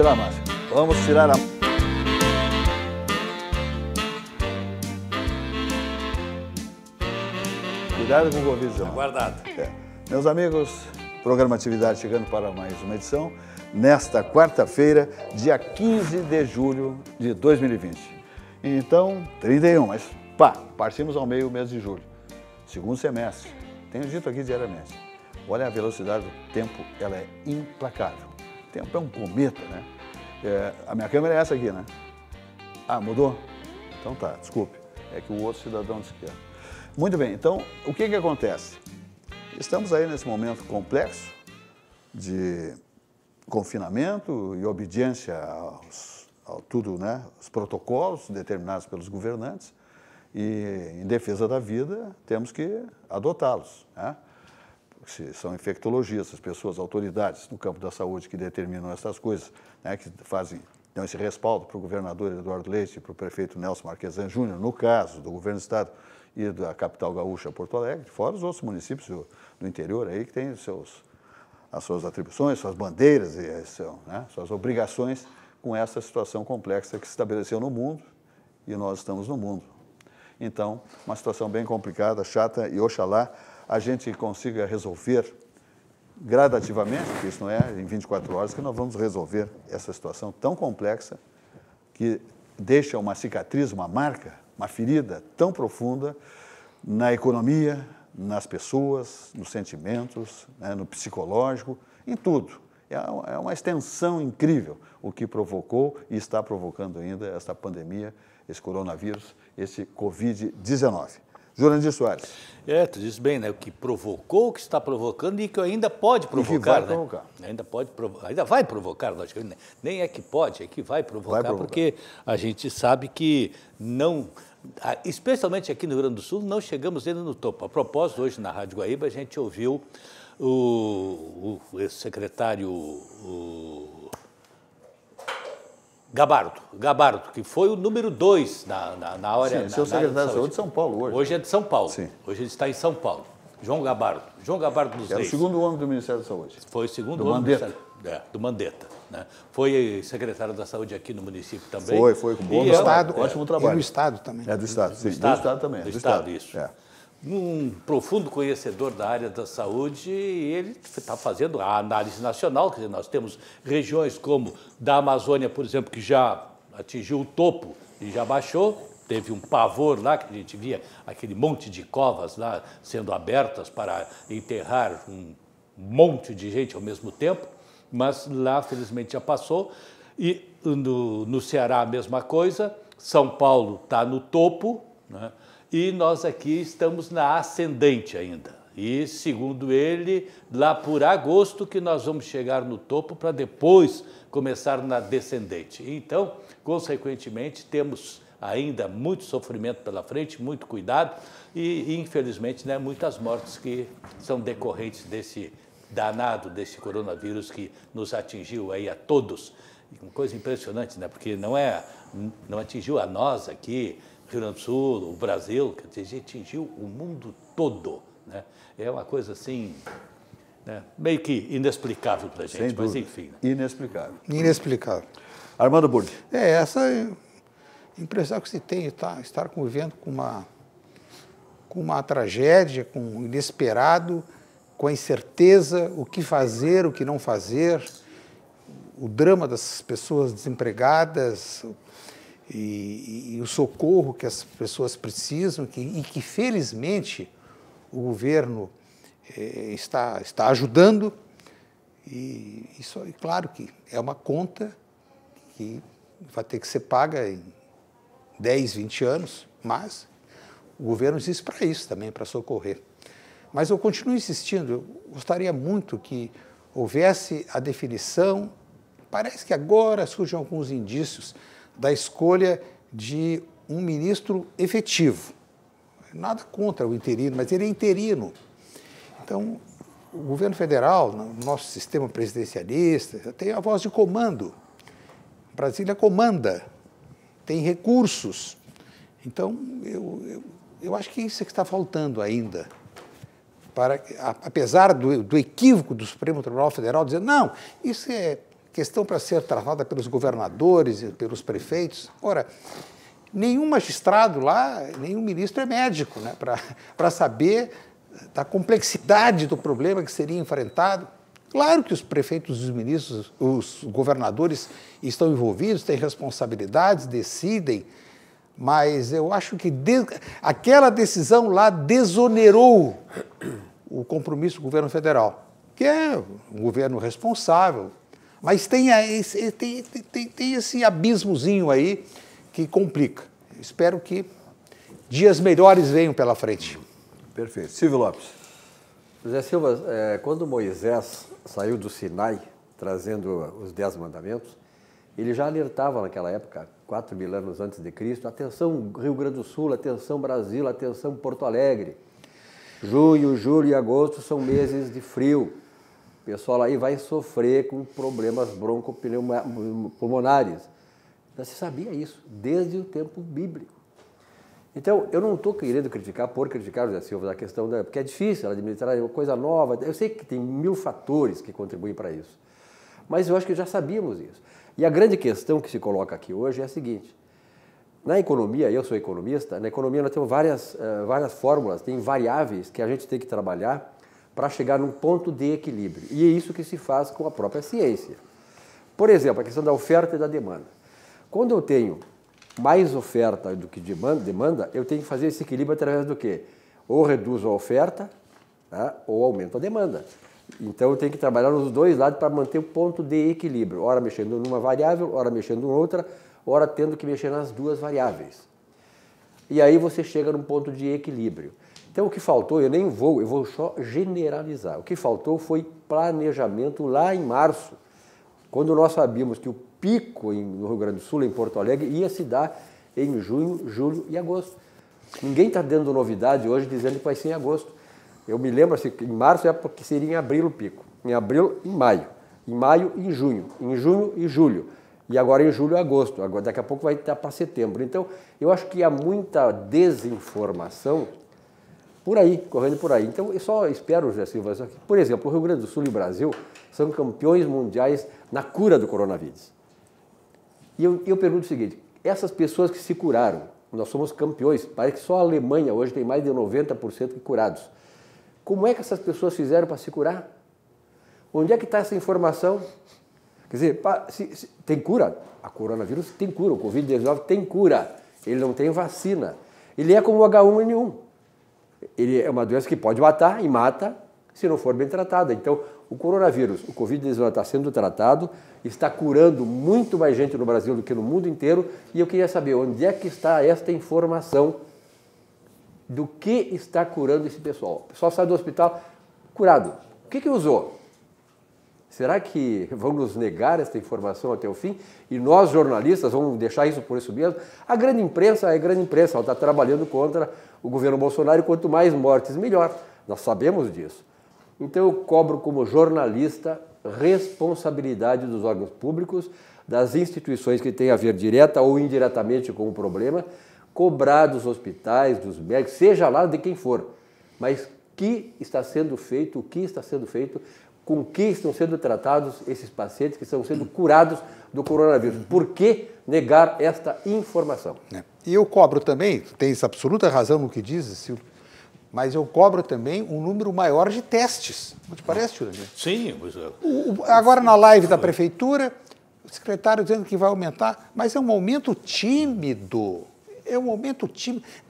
tirar a máscara. Vamos tirar a... Cuidado com o Covid-19. Aguardado. Meus amigos, programa Atividade chegando para mais uma edição. Nesta quarta-feira, dia 15 de julho de 2020. Então, 31, mas partimos ao meio mês de julho. Segundo semestre. Tenho dito aqui diariamente. Olha a velocidade do tempo, ela é implacável. O tempo é um cometa, né? A minha câmera é essa aqui, né? Ah, mudou? Então tá, desculpe. É que o outro cidadão de esquerda. Muito bem, então, o que acontece? Estamos aí nesse momento complexo de confinamento e obediência ao tudo, né? Os protocolos determinados pelos governantes e, em defesa da vida, temos que adotá-los, né? Se são infectologistas, pessoas, autoridades no campo da saúde que determinam essas coisas, né, que dão esse respaldo para o governador Eduardo Leite e para o prefeito Nelson Marquesan Júnior, no caso do governo do estado e da capital gaúcha, Porto Alegre, fora os outros municípios do interior aí que têm as suas atribuições, suas bandeiras e suas obrigações com essa situação complexa que se estabeleceu no mundo e nós estamos no mundo. Então, uma situação bem complicada, chata e oxalá a gente consiga resolver gradativamente, porque isso não é em 24 horas que nós vamos resolver essa situação tão complexa que deixa uma cicatriz, uma marca, uma ferida tão profunda na economia, nas pessoas, nos sentimentos, né, no psicológico, em tudo. É uma extensão incrível o que provocou e está provocando ainda esta pandemia, esse coronavírus, esse Covid-19. Jurandir Soares. Tu diz bem, né? O que provocou, o que está provocando e que ainda pode provocar. E que vai né? provocar. Ainda vai provocar, logicamente. Nem é que pode, é que vai provocar, porque a gente sabe que não, especialmente aqui no Rio Grande do Sul, não chegamos ainda no topo. A propósito, hoje na Rádio Guaíba, a gente ouviu o secretário Gabardo, que foi o número 2 na hora... Sim, esse é o secretário de saúde de São Paulo hoje. Hoje é de São Paulo. Sim. Hoje ele está em São Paulo. João Gabardo dos Reis. Era o segundo homem do Ministério da Saúde. Foi o segundo homem do Mandetta. Né? Foi secretário da Saúde aqui no município também. Foi com bom Estado, ótimo trabalho. E no Estado também. É do Estado, sim. Do Estado também. Do Estado, isso. É. Um profundo conhecedor da área da saúde e ele está fazendo a análise nacional, quer dizer, nós temos regiões como da Amazônia, por exemplo, que já atingiu o topo e já baixou, teve um pavor lá, que a gente via aquele monte de covas lá sendo abertas para enterrar um monte de gente ao mesmo tempo, mas lá, felizmente, já passou. E no Ceará, a mesma coisa, São Paulo está no topo, né? E nós aqui estamos na ascendente ainda. E, segundo ele, lá por agosto que nós vamos chegar no topo para depois começar na descendente. Então, consequentemente, temos ainda muito sofrimento pela frente, muito cuidado e infelizmente, né, muitas mortes que são decorrentes desse danado, desse coronavírus que nos atingiu aí a todos. Uma coisa impressionante, né, porque não atingiu a nós aqui, Rio Grande do Sul, o Brasil, quer dizer, atingiu o mundo todo, né? É uma coisa assim, né, meio que inexplicável para a gente, mas enfim. Né? Inexplicável. Inexplicável. Armando Burdi. Essa impressão que se tem de estar convivendo com uma tragédia, com o inesperado, com a incerteza, o que fazer, o que não fazer, o drama das pessoas desempregadas e o socorro que as pessoas precisam e que felizmente o governo está ajudando. E isso, claro que é uma conta que vai ter que ser paga em 10, 20 anos, mas o governo existe para isso também, para socorrer. Mas eu continuo insistindo, eu gostaria muito que houvesse a definição, parece que agora surgem alguns indícios da escolha de um ministro efetivo. Nada contra o interino, mas ele é interino. Então, o governo federal, no nosso sistema presidencialista, tem a voz de comando. Brasília comanda, tem recursos. Então, eu acho que isso é que está faltando ainda. Apesar do equívoco do Supremo Tribunal Federal dizer, não, isso é questão para ser tratada pelos governadores e pelos prefeitos. Ora, nenhum magistrado lá, nenhum ministro é médico, né, para saber da complexidade do problema que seria enfrentado. Claro que os prefeitos, os ministros, os governadores estão envolvidos, têm responsabilidades, decidem, mas eu acho que aquela decisão lá desonerou o compromisso do governo federal, que é um governo responsável, mas tem esse abismozinho aí que complica. Espero que dias melhores venham pela frente. Perfeito. Silvio Lopes. José Silva, quando Moisés saiu do Sinai, trazendo os 10 mandamentos, ele já alertava naquela época, 4.000 anos antes de Cristo, atenção Rio Grande do Sul, atenção Brasil, atenção Porto Alegre. Junho, julho e agosto são meses de frio. O pessoal aí vai sofrer com problemas broncopulmonares. Já se sabia isso, desde o tempo bíblico. Então, eu não estou querendo criticar por criticar o José Silva da questão porque é difícil administrar, é uma coisa nova. Eu sei que tem 1000 fatores que contribuem para isso, mas eu acho que já sabíamos isso. E a grande questão que se coloca aqui hoje é a seguinte: na economia, eu sou economista, na economia nós temos várias fórmulas, tem variáveis que a gente tem que trabalhar para chegar num ponto de equilíbrio. E é isso que se faz com a própria ciência. Por exemplo, a questão da oferta e da demanda. Quando eu tenho mais oferta do que demanda, eu tenho que fazer esse equilíbrio através do quê? Ou reduzo a oferta, tá? Ou aumento a demanda. Então eu tenho que trabalhar nos dois lados para manter o ponto de equilíbrio. Ora mexendo numa variável, ora mexendo em outra, ora tendo que mexer nas duas variáveis. E aí você chega num ponto de equilíbrio. Então o que faltou, eu vou só generalizar. O que faltou foi planejamento lá em março, quando nós sabíamos que o pico no Rio Grande do Sul, em Porto Alegre, ia se dar em junho, julho e agosto. Ninguém está dando novidade hoje dizendo que vai ser em agosto. Eu me lembro assim, que em março é porque seria em abril o pico, em abril, em maio em junho e julho, e agora em julho e agosto, agora, daqui a pouco vai estar para setembro. Então, eu acho que há muita desinformação por aí, correndo por aí. Então, eu só espero, José Silva, por exemplo, o Rio Grande do Sul e o Brasil são campeões mundiais na cura do coronavírus. E eu pergunto o seguinte: essas pessoas que se curaram, nós somos campeões, parece que só a Alemanha hoje tem mais de 90% de curados. Como é que essas pessoas fizeram para se curar? Onde é que está essa informação? Quer dizer, tem cura? A coronavírus tem cura, o Covid-19 tem cura, ele não tem vacina. Ele é como o H1N1. Ele é uma doença que pode matar e mata se não for bem tratada. Então, o coronavírus, o Covid-19 está sendo tratado, está curando muito mais gente no Brasil do que no mundo inteiro, e eu queria saber onde é que está esta informação do que está curando esse pessoal. O pessoal sai do hospital curado. O que usou? Será que vão nos negar esta informação até o fim? E nós, jornalistas, vamos deixar isso por isso mesmo? A grande imprensa é a grande imprensa, ela está trabalhando contra o governo Bolsonaro, e quanto mais mortes, melhor. Nós sabemos disso. Então eu cobro como jornalista responsabilidade dos órgãos públicos, das instituições que têm a ver direta ou indiretamente com o problema, cobrar dos hospitais, dos médicos, seja lá de quem for, mas o que está sendo feito, com que estão sendo tratados esses pacientes que estão sendo curados do coronavírus. Por que negar esta informação? E eu cobro também, tens absoluta razão no que dizes, Silvio, mas eu cobro também um número maior de testes. Não te parece, Jurandir? Sim. Agora na live da prefeitura, o secretário dizendo que vai aumentar, mas é um aumento tímido.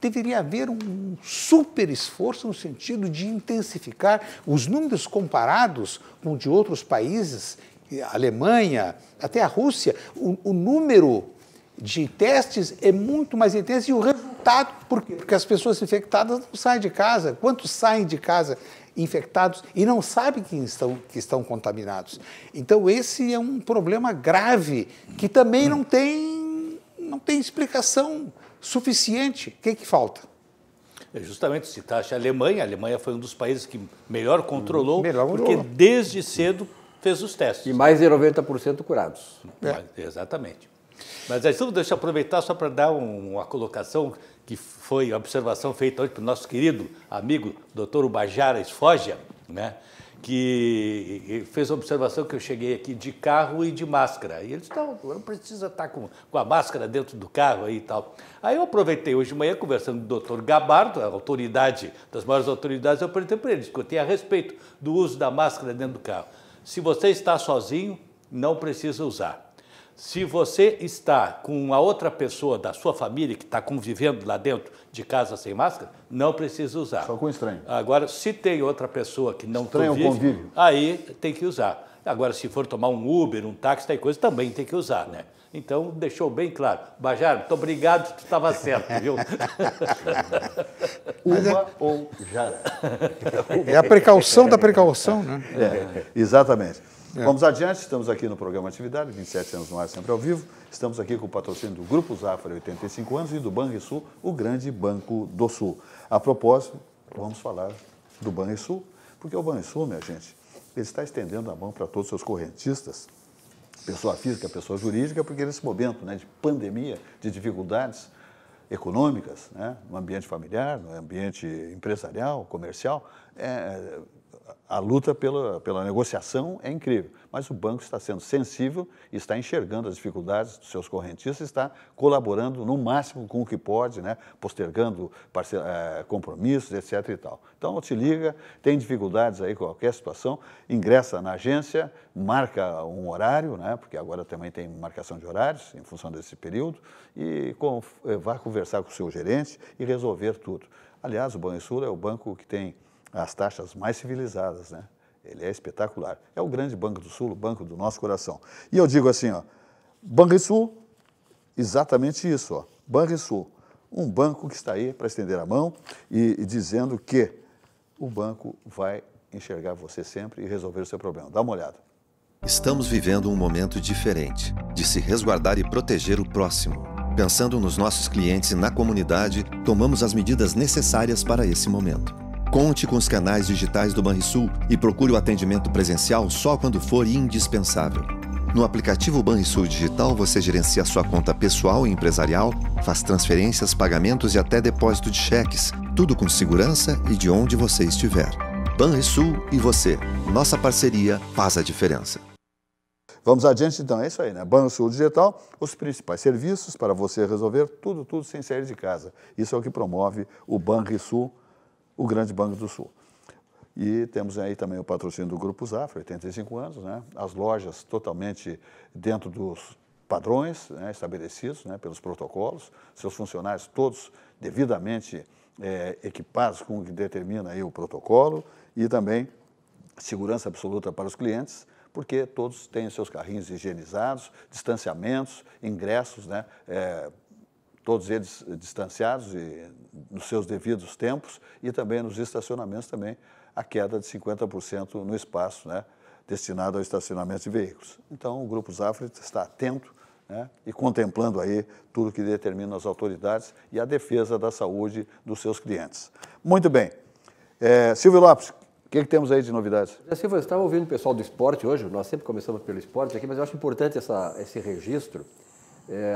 Deveria haver um super esforço no sentido de intensificar os números comparados com de outros países, a Alemanha, até a Rússia. O número de testes é muito mais intenso e o resultado, por quê? Porque as pessoas infectadas não saem de casa. Quantos saem de casa infectados e não sabem que estão contaminados? Então, esse é um problema grave que também não tem explicação suficiente. O que falta? Justamente, citaste a Alemanha foi um dos países que melhor controlou, porque desde cedo fez os testes. E mais de 90% curados. Exatamente. Mas aí, deixa eu aproveitar só para dar uma colocação, que foi a observação feita hoje pelo nosso querido amigo Dr. Ubajara Esfogia, né? que fez a observação que eu cheguei aqui de carro e de máscara. E ele disse, não precisa estar com a máscara dentro do carro aí e tal. Aí eu aproveitei hoje de manhã, conversando com o doutor Gabardo, a autoridade, das maiores autoridades, eu perguntei para ele, discuti a respeito do uso da máscara dentro do carro. Se você está sozinho, não precisa usar. Se você está com a outra pessoa da sua família que está convivendo lá dentro de casa sem máscara, não precisa usar. Só com estranho. Agora, se tem outra pessoa que não convive, aí tem que usar. Agora, se for tomar um Uber, um táxi, tem coisa, também tem que usar, né? Então, deixou bem claro. Bajara, muito obrigado, tu estava certo, viu? Uma ou jara. É a precaução da precaução, né? Exatamente. Vamos adiante, estamos aqui no programa Atividade, 27 anos no ar, sempre ao vivo. Estamos aqui com o patrocínio do Grupo Zafra, 85 anos, e do Banrisul, o grande Banco do Sul. A propósito, vamos falar do Banrisul, porque o Banrisul, minha gente, ele está estendendo a mão para todos os seus correntistas, pessoa física, pessoa jurídica, porque nesse momento, né, de pandemia, de dificuldades econômicas, né, no ambiente familiar, no ambiente empresarial, comercial, a luta pela negociação é incrível, mas o banco está sendo sensível, está enxergando as dificuldades dos seus correntistas, está colaborando no máximo com o que pode, né, postergando compromissos, etc. e tal. Então, te liga, tem dificuldades aí com qualquer situação, ingressa na agência, marca um horário, né, porque agora também tem marcação de horários em função desse período, e vá conversar com o seu gerente e resolver tudo. Aliás, o Banrisul é o banco que tem as taxas mais civilizadas, né? Ele é espetacular. É o grande Banco do Sul, o banco do nosso coração. E eu digo assim, ó, Banrisul, exatamente isso, ó, Banrisul, um banco que está aí para estender a mão e dizendo que o banco vai enxergar você sempre e resolver o seu problema. Dá uma olhada. Estamos vivendo um momento diferente, de se resguardar e proteger o próximo. Pensando nos nossos clientes e na comunidade, tomamos as medidas necessárias para esse momento. Conte com os canais digitais do Banrisul e procure o atendimento presencial só quando for indispensável. No aplicativo Banrisul Digital, você gerencia sua conta pessoal e empresarial, faz transferências, pagamentos e até depósito de cheques, tudo com segurança e de onde você estiver. Banrisul e você. Nossa parceria faz a diferença. Vamos adiante, então, é isso aí, né? Banrisul Digital, os principais serviços para você resolver tudo sem sair de casa. Isso é o que promove o Banrisul, o grande Banco do Sul. E temos aí também o patrocínio do Grupo Zafra, 85 anos, né? As lojas totalmente dentro dos padrões, né, estabelecidos, né, pelos protocolos, seus funcionários todos devidamente equipados com o que determina aí o protocolo e também segurança absoluta para os clientes, porque todos têm seus carrinhos higienizados, distanciamentos, ingressos, né, todos eles distanciados e nos seus devidos tempos, e também nos estacionamentos também a queda de 50% no espaço, né, destinado ao estacionamento de veículos. Então, o Grupo Zafra está atento, né, e contemplando aí tudo que determinam as autoridades e a defesa da saúde dos seus clientes. Muito bem. Silvio Lopes, o que temos aí de novidades? Silvio, eu estava ouvindo o pessoal do esporte hoje, nós sempre começamos pelo esporte aqui, mas eu acho importante esse registro.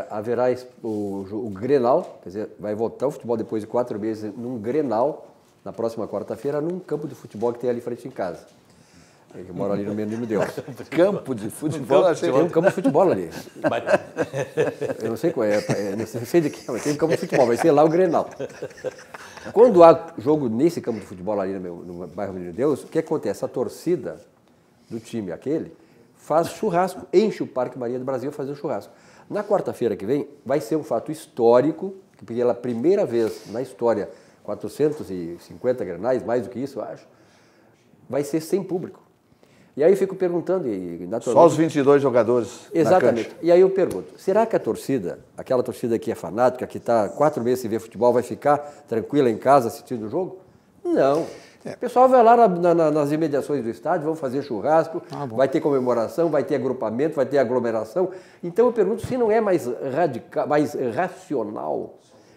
Haverá o Grenal, quer dizer, vai voltar o futebol depois de 4 meses num Grenal, na próxima quarta-feira, num campo de futebol que tem ali em frente em casa. Eu moro ali no Menino Deus. Campo de futebol? Tem um campo de futebol ali. Eu não sei qual não sei de que, mas tem um campo de futebol, vai ser lá o Grenal. Quando há jogo nesse campo de futebol ali no bairro Menino Deus, o que acontece? A torcida do time aquele faz churrasco, enche o Parque Maria do Brasil fazer um churrasco. Na quarta-feira que vem, vai ser um fato histórico, que pela primeira vez na história, 450 grenais, mais do que isso, eu acho, vai ser sem público. E aí eu fico perguntando... Só os 22 jogadores. Exatamente. E aí eu pergunto, será que a torcida, aquela torcida que é fanática, que está 4 meses sem ver futebol, vai ficar tranquila em casa assistindo o jogo? Não. O pessoal vai lá nas imediações do estádio, vão fazer churrasco, vai ter comemoração, vai ter agrupamento, vai ter aglomeração. Então eu pergunto se não é mais radical, mais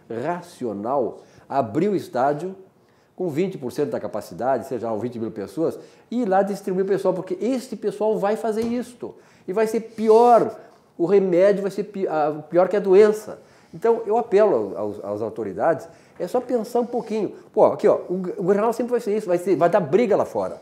racional abrir o estádio com 20% da capacidade, seja 20 mil pessoas, e ir lá distribuir o pessoal, porque este pessoal vai fazer isto. E vai ser pior, o remédio vai ser pior que a doença. Então eu apelo às autoridades, é só pensar um pouquinho. Pô, aqui ó, o Grenal sempre vai ser isso, vai dar briga lá fora.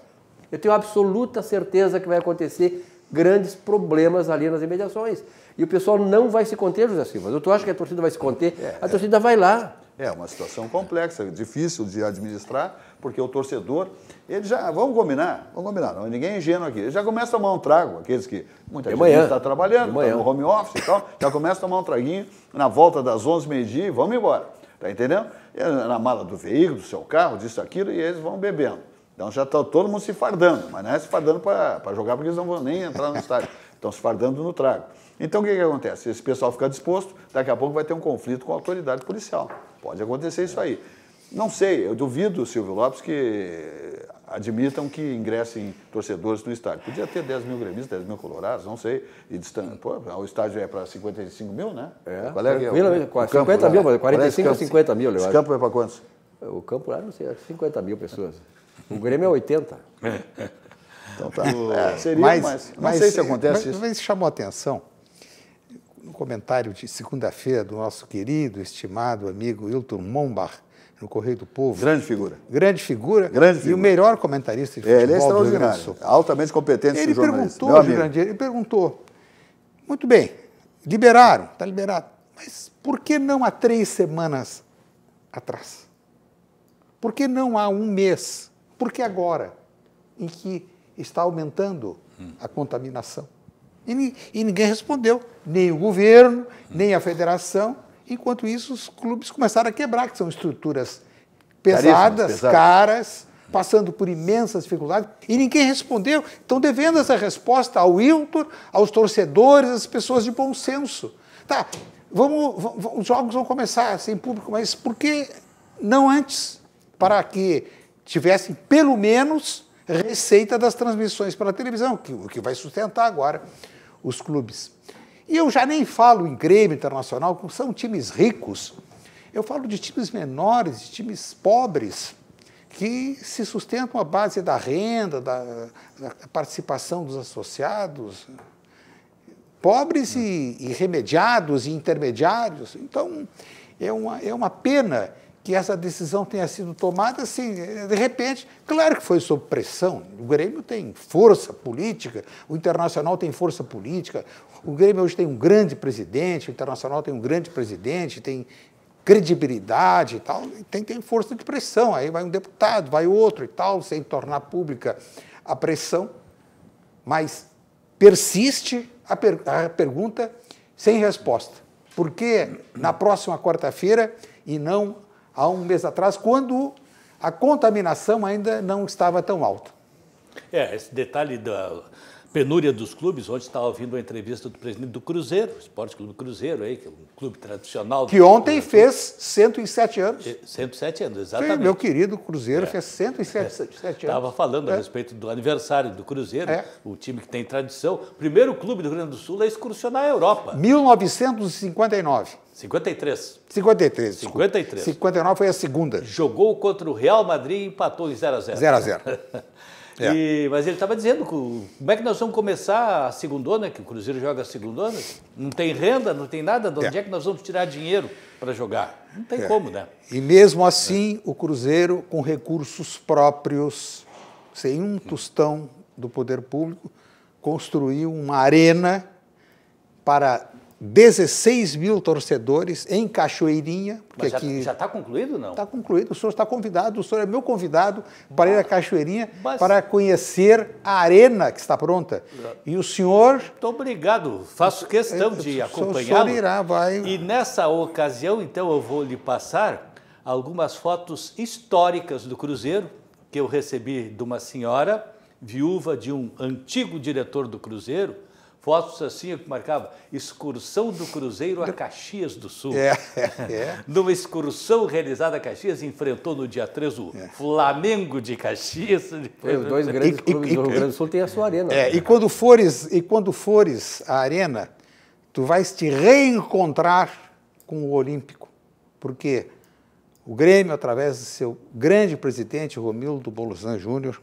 eu tenho absoluta certeza que vai acontecer grandes problemas ali nas imediações. E o pessoal não vai se conter, José Silva. Tu acha que a torcida vai se conter? A torcida vai lá. É uma situação complexa, difícil de administrar, porque o torcedor, ele já, vamos combinar, não, ninguém é ingênuo aqui, ele já começa a tomar um trago, aqueles que muita gente está trabalhando, está no home office e tal, já começa a tomar um traguinho na volta das 11, meio-dia e vamos embora, tá entendendo? Na mala do veículo, do seu carro, disso, aquilo, e eles vão bebendo. Então já está todo mundo se fardando, mas não é se fardando para jogar, porque eles não vão nem entrar no estádio, estão se fardando no trago. Então o que acontece? Esse pessoal fica disposto, daqui a pouco vai ter um conflito com a autoridade policial. Pode acontecer isso aí. Não sei, eu duvido, Silvio Lopes, que admitam que ingressem torcedores no estádio. Podia ter 10 mil gremistas, 10 mil colorados, não sei. E o estádio é para 55 mil, né? Qual é que é? 50 mil, 45 ou 50 mil, eu acho. Esse campo é para quantos? O campo lá, não sei, 50 mil pessoas. O Grêmio é 80. Então tá. Seria, mas não sei se acontece isso. Mas chamou a atenção no comentário de segunda-feira do nosso querido, estimado amigo Hilton Mombach, no Correio do Povo. Grande figura. Grande figura. E o melhor comentarista de futebol. Ele é extraordinário, altamente competente. Ele perguntou, ele perguntou, muito bem, liberaram, está liberado, mas por que não há 3 semanas atrás? Por que não há 1 mês? Por que agora, em que está aumentando a contaminação? E ninguém respondeu, nem o governo, nem a federação. Enquanto isso, os clubes começaram a quebrar, que são estruturas pesadas, caras, passando por imensas dificuldades, e ninguém respondeu. Estão devendo essa resposta ao Hilton, aos torcedores, às pessoas de bom senso. Tá, os jogos vão começar sem público, mas por que não antes? Para que tivessem, pelo menos, receita das transmissões pela televisão, o que vai sustentar agora os clubes. E eu já nem falo em Grêmio Internacional, que são times ricos. Eu falo de times menores, de times pobres, que se sustentam à base da renda, da participação dos associados, pobres e remediados e intermediários. Então, é uma pena que essa decisão tenha sido tomada assim, de repente. Claro que foi sob pressão. O Grêmio tem força política, o Internacional tem força política, o Grêmio hoje tem um grande presidente, o Internacional tem um grande presidente, tem credibilidade e tal, e tem força de pressão. Aí vai um deputado, vai outro e tal, sem tornar pública a pressão, mas persiste a pergunta sem resposta. Por que na próxima quarta-feira e não há 1 mês atrás, quando a contaminação ainda não estava tão alta? Esse detalhe da penúria dos clubes. Ontem estava ouvindo uma entrevista do presidente do Cruzeiro, o Esporte Clube Cruzeiro, aí, que é um clube tradicional. Que ontem fez 107 anos. 107 anos, exatamente. Sim, meu querido Cruzeiro fez 107 anos. Estava falando a respeito do aniversário do Cruzeiro, o time que tem tradição. Primeiro clube do Rio Grande do Sul a excursionar a Europa. 1959. 53. 53. 53. 59 foi a segunda. Jogou contra o Real Madrid e empatou em 0-0. 0-0. Mas ele estava dizendo, como é que nós vamos começar a segundona, que o Cruzeiro joga a segundona? Não tem renda, não tem nada, de onde é que nós vamos tirar dinheiro para jogar? Não tem como, né? E mesmo assim, o Cruzeiro, com recursos próprios, sem um tostão do poder público, construiu uma arena para 16 mil torcedores em Cachoeirinha. Mas já está concluído, não? Está concluído. O senhor está convidado, o senhor é meu convidado para ir a Cachoeirinha, para conhecer a arena que está pronta. E o senhor... Muito obrigado. Faço questão de acompanhá-lo. O senhor irá, vai... E nessa ocasião, então, eu vou lhe passar algumas fotos históricas do Cruzeiro, que eu recebi de uma senhora, viúva de um antigo diretor do Cruzeiro. Fotos assim que marcava excursão do Cruzeiro a Caxias do Sul. Numa excursão realizada a Caxias, enfrentou no dia 3 o Flamengo de Caxias. Os dois grandes clubes do Rio Grande do Sul têm a sua arena. E quando fores à arena, tu vais te reencontrar com o Olímpico. Porque o Grêmio, através do seu grande presidente, Romildo Bolzan Júnior,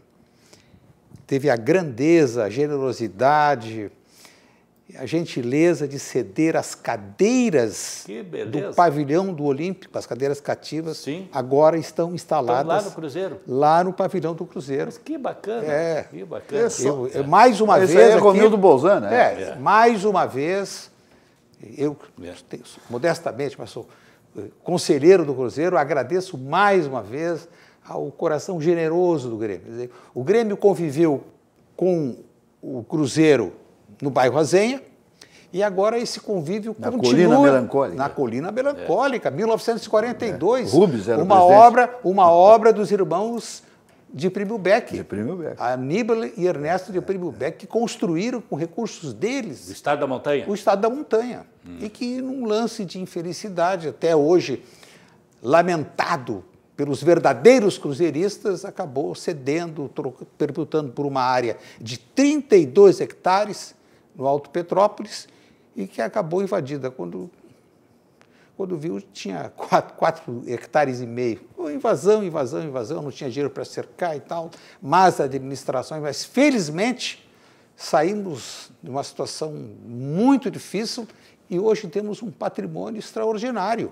teve a grandeza, a generosidade a gentileza de ceder as cadeiras do pavilhão do Olímpico, as cadeiras cativas, Sim. agora estão instaladas lá no Cruzeiro? Lá no pavilhão do Cruzeiro. Mas que bacana, que bacana. Mais uma vez é aqui, Romildo Bolzan, né? Mais uma vez, eu, modestamente, mas sou conselheiro do Cruzeiro, agradeço mais uma vez ao coração generoso do Grêmio. Quer dizer, o Grêmio conviveu com o Cruzeiro no bairro Azenha, e agora esse convívio continua... Colina Melancólica. Na Colina Melancólica, 1942. Rubens era uma obra dos irmãos de Primo Beck. De Primo Beck. Aníbal e Ernesto de Primo Beck, que construíram com recursos deles... O Estado da Montanha? O Estado da Montanha. E que, num lance de infelicidade, até hoje lamentado pelos verdadeiros cruzeiristas, acabou cedendo, perputando por uma área de 32 hectares no Alto Petrópolis, e que acabou invadida. Quando viu, tinha 4 hectares e meio. Invasão, não tinha dinheiro para cercar e tal, más administrações, mas felizmente saímos de uma situação muito difícil e hoje temos um patrimônio extraordinário,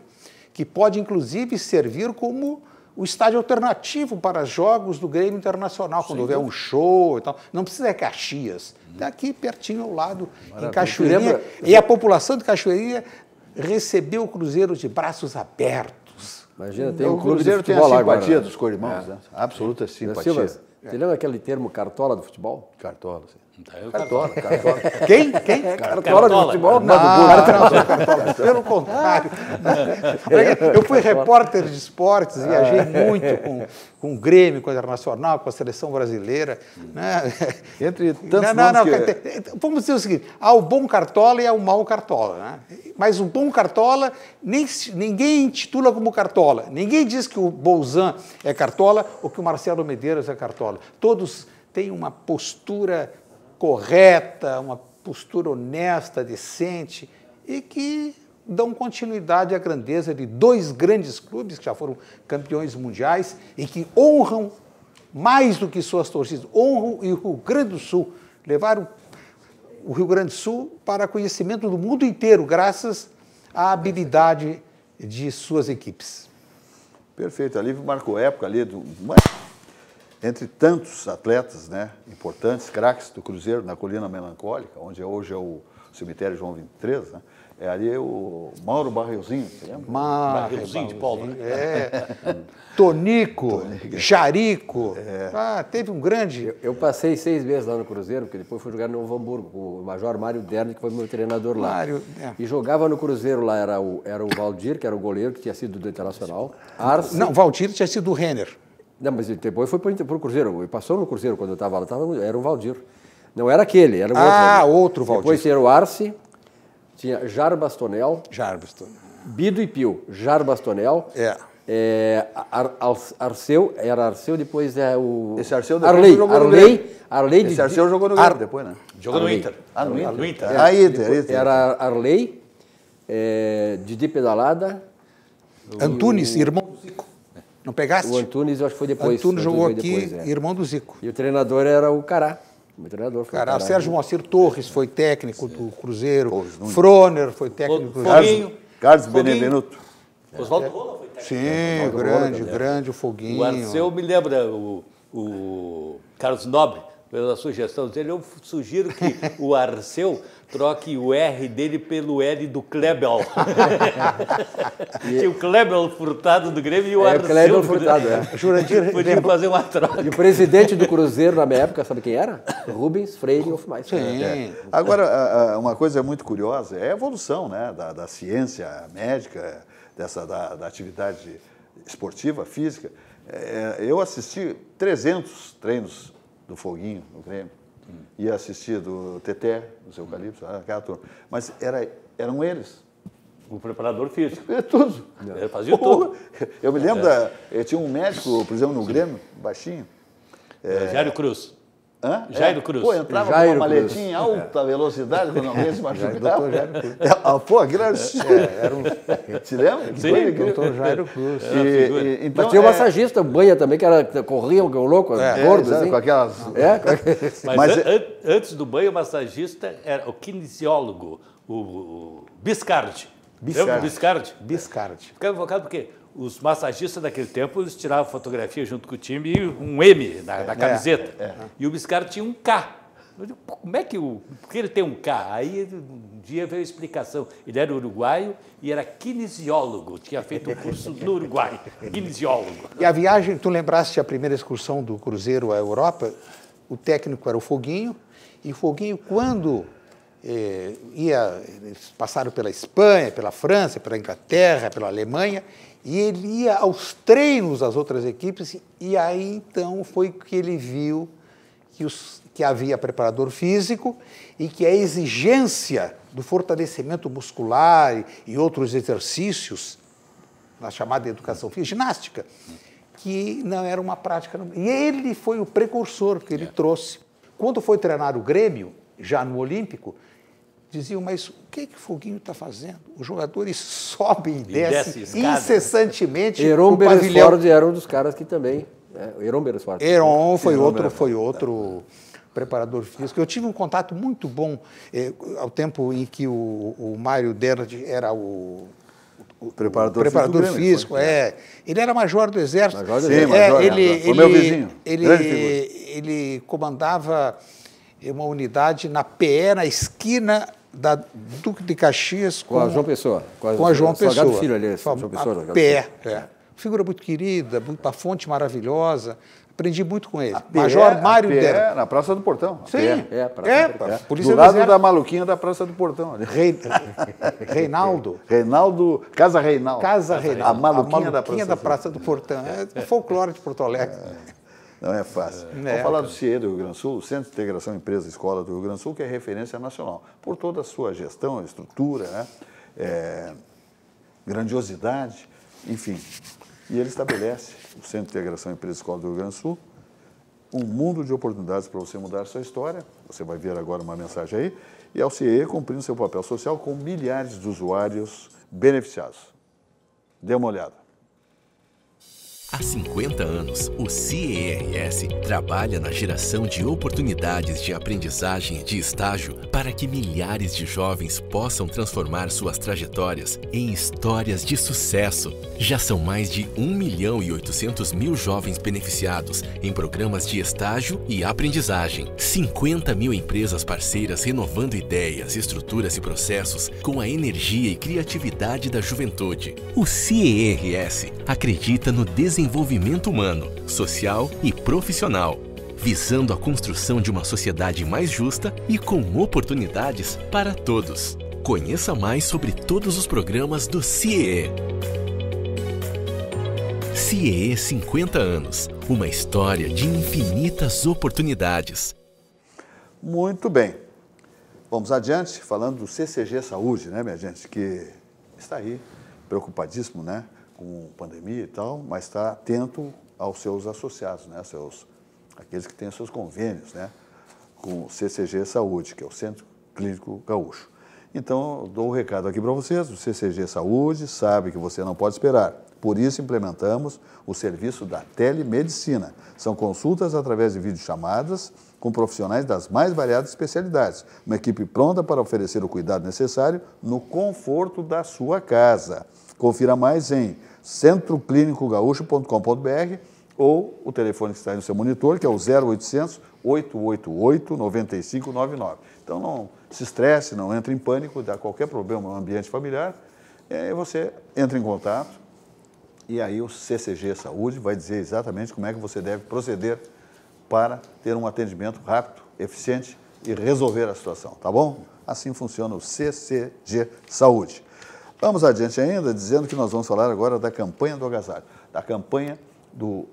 que pode inclusive servir como o estádio alternativo para jogos do Grêmio Internacional, quando houver um show e tal. Não precisa ir Caxias. Está aqui pertinho ao lado, em Cachoeirinha. E a população de Cachoeirinha recebeu o Cruzeiro de braços abertos. Imagina, tem um O clube Cruzeiro de tem a futebol simpatia agora, né? dos corimãos, né? Absoluta simpatia. Silva, você lembra aquele termo cartola do futebol? Cartola, sim. Cartola. Quem? Cartola do futebol? Não, Cartola. Pelo contrário. Eu fui repórter de esportes, viajei muito com o Grêmio, com o Internacional, com a seleção brasileira. Né? Entre tantos nomes Vamos dizer o seguinte, há o bom Cartola e há o mau Cartola. Né? Mas o bom Cartola, ninguém intitula como Cartola. Ninguém diz que o Bolzan é Cartola ou que o Marcelo Medeiros é Cartola. Todos têm uma postura correta, uma postura honesta, decente, e que dão continuidade à grandeza de 2 grandes clubes que já foram campeões mundiais e que honram, mais do que suas torcidas, honram o Rio Grande do Sul, levaram o Rio Grande do Sul para conhecimento do mundo inteiro, graças à habilidade de suas equipes. Perfeito, ali marcou época ali entre tantos atletas, né, importantes, craques do Cruzeiro na Colina Melancólica, onde hoje é o cemitério João 23, né? É ali o Mauro Barrilzinho, você lembra? Barrilzinho de Paulo. Tonico, Jarico. Teve um grande... Eu passei 6 meses lá no Cruzeiro, porque depois fui jogar no Novo Hamburgo, com o Major Mário Derni, que foi meu treinador lá. E jogava no Cruzeiro lá, era o Valdir, que era o goleiro, que tinha sido do Internacional. Não, Valdir tinha sido do Renner. Não, mas depois foi para o Cruzeiro. Ele passou no Cruzeiro quando eu estava lá. Era o Valdir. Não era aquele, era o outro. Outro Valdir. Depois tinha o Arce, tinha Jar Bastonel. Bido e Pio. Jar Bastonel. Arceu, era Arceu, depois é o... Esse Arceu depois jogou no Grêmio. Esse Arceu jogou no Grêmio depois, né? Jogou no Inter. No Inter. Inter. Era Arley, Didi Pedalada. Antunes, irmão do Zico. Não pegaste? O Antunes, eu acho que foi depois. Antunes jogou aqui, irmão do Zico. E o treinador era o Cará. O treinador foi o Cará. Sérgio Moacir Torres foi técnico do Cruzeiro. Froner foi técnico do Cruzeiro. Carlos Benevenuto. Oswaldo Rola foi técnico. Sim, grande, o Foguinho. O Arceu me lembra o Carlos Nobre, pela sugestão dele, eu sugiro que o Arceu troque o R dele pelo L do Klebel. Tinha o Klebel Furtado do Grêmio e o Arceu. O Klebel Furtado, Jurandir podia fazer uma troca. E o presidente do Cruzeiro, na minha época, sabe quem era? Rubens Freire Hofmeister. Sim. Agora, uma coisa muito curiosa é a evolução, né, da ciência médica, da atividade esportiva, física. Eu assisti 300 treinos do Foguinho, no Grêmio. Ia assistir do Teté, do Seu Calypso, aquela turma. Mas eram eles. O preparador físico. Tudo. Ele fazia tudo. Eu me lembro, eu tinha um médico, por exemplo, no Grêmio, baixinho. Jário Cruz. Jairo Cruz. Pô, entrava com Jairo uma Cruz. maletinha em alta velocidade quando alguém se machucava. Doutor Jairo Cruz. Pô, aquilo era... Era um Se lembra? Sim, doutor Jairo Cruz. Então, Mas tinha o massagista, o Banha também, que corria o louco, gordo, exato, assim. com aquelas... Mas antes do banho, o massagista era o kinesiólogo, o Biscardi. Lembra do Biscardi? Biscardi. Ficava invocado porque os massagistas daquele tempo, eles tiravam fotografia junto com o time e um M na camiseta. E o Biscardi tinha um K. Eu digo, como é que por que ele tem um K? Aí um dia veio a explicação. Ele era uruguaio e era kinesiólogo. Tinha feito um curso no Uruguai. Kinesiólogo. E a viagem, tu lembraste a primeira excursão do cruzeiro à Europa? O técnico era o Foguinho. E o Foguinho, quando eles passaram pela Espanha, pela França, pela Inglaterra, pela Alemanha, e ele ia aos treinos das outras equipes, e aí então foi que ele viu que havia preparador físico e que a exigência do fortalecimento muscular e outros exercícios, na chamada educação física, ginástica, que não era uma prática. E ele foi o precursor, porque ele trouxe. Quando foi treinar o Grêmio, já no Olímpico, diziam, mas o que o Foguinho está fazendo? Os jogadores sobem e descem incessantemente. Heron Beresford era um dos caras que também... Heron Beresford. Heron foi outro preparador físico. Eu tive um contato muito bom ao tempo em que o Mário Dernert era o preparador físico. Ele era major do Exército. Major do Exército. Foi meu vizinho. Ele comandava uma unidade na PE, na esquina da Duque de Caxias com a João Pessoa. Com a João Pessoa. Salgado Filho ali, João Pessoa. PE, figura muito querida, uma fonte maravilhosa. Aprendi muito com ele. Major Mário Dernert. Na Praça do Portão. Sim. Do lado da maluquinha da Praça do Portão. Reinaldo. Casa Reinaldo. A maluquinha da Praça do Portão. É folclore de Porto Alegre. Não é fácil. Vamos falar do CIE do Rio Grande do Sul, o Centro de Integração Empresa Escola do Rio Grande do Sul, que é referência nacional, por toda a sua gestão, estrutura, grandiosidade, enfim. E ele estabelece, o Centro de Integração Empresa Escola do Rio Grande do Sul, um mundo de oportunidades para você mudar a sua história. Você vai ver agora uma mensagem aí. E ao CIE cumprindo seu papel social com milhares de usuários beneficiados. Dê uma olhada. Há 50 anos, o CIERS trabalha na geração de oportunidades de aprendizagem e de estágio para que milhares de jovens possam transformar suas trajetórias em histórias de sucesso. Já são mais de 1.800.000 jovens beneficiados em programas de estágio e aprendizagem. 50 mil empresas parceiras renovando ideias, estruturas e processos com a energia e criatividade da juventude. O CIERS acredita no desenvolvimento humano, social e profissional, visando a construção de uma sociedade mais justa e com oportunidades para todos. Conheça mais sobre todos os programas do CIE. CIE 50 anos, uma história de infinitas oportunidades. Muito bem. Vamos adiante, falando do CCG Saúde, né, minha gente, que está aí, preocupadíssimo, né, com pandemia e tal, mas está atento aos seus associados, né, aqueles que têm seus convênios, né, com o CCG Saúde, que é o Centro Clínico Gaúcho. Então, eu dou um recado aqui para vocês, o CCG Saúde sabe que você não pode esperar, por isso implementamos o serviço da telemedicina. São consultas através de videochamadas com profissionais das mais variadas especialidades, uma equipe pronta para oferecer o cuidado necessário no conforto da sua casa. Confira mais em centroclinicogaúcho.com.br ou o telefone que está aí no seu monitor, que é o 0800 888 9599. Então não se estresse, não entre em pânico, dá qualquer problema no ambiente familiar, você entra em contato e aí o CCG Saúde vai dizer exatamente como é que você deve proceder para ter um atendimento rápido, eficiente e resolver a situação, tá bom? Assim funciona o CCG Saúde. Vamos adiante ainda, dizendo que nós vamos falar agora da campanha do agasalho, da campanha do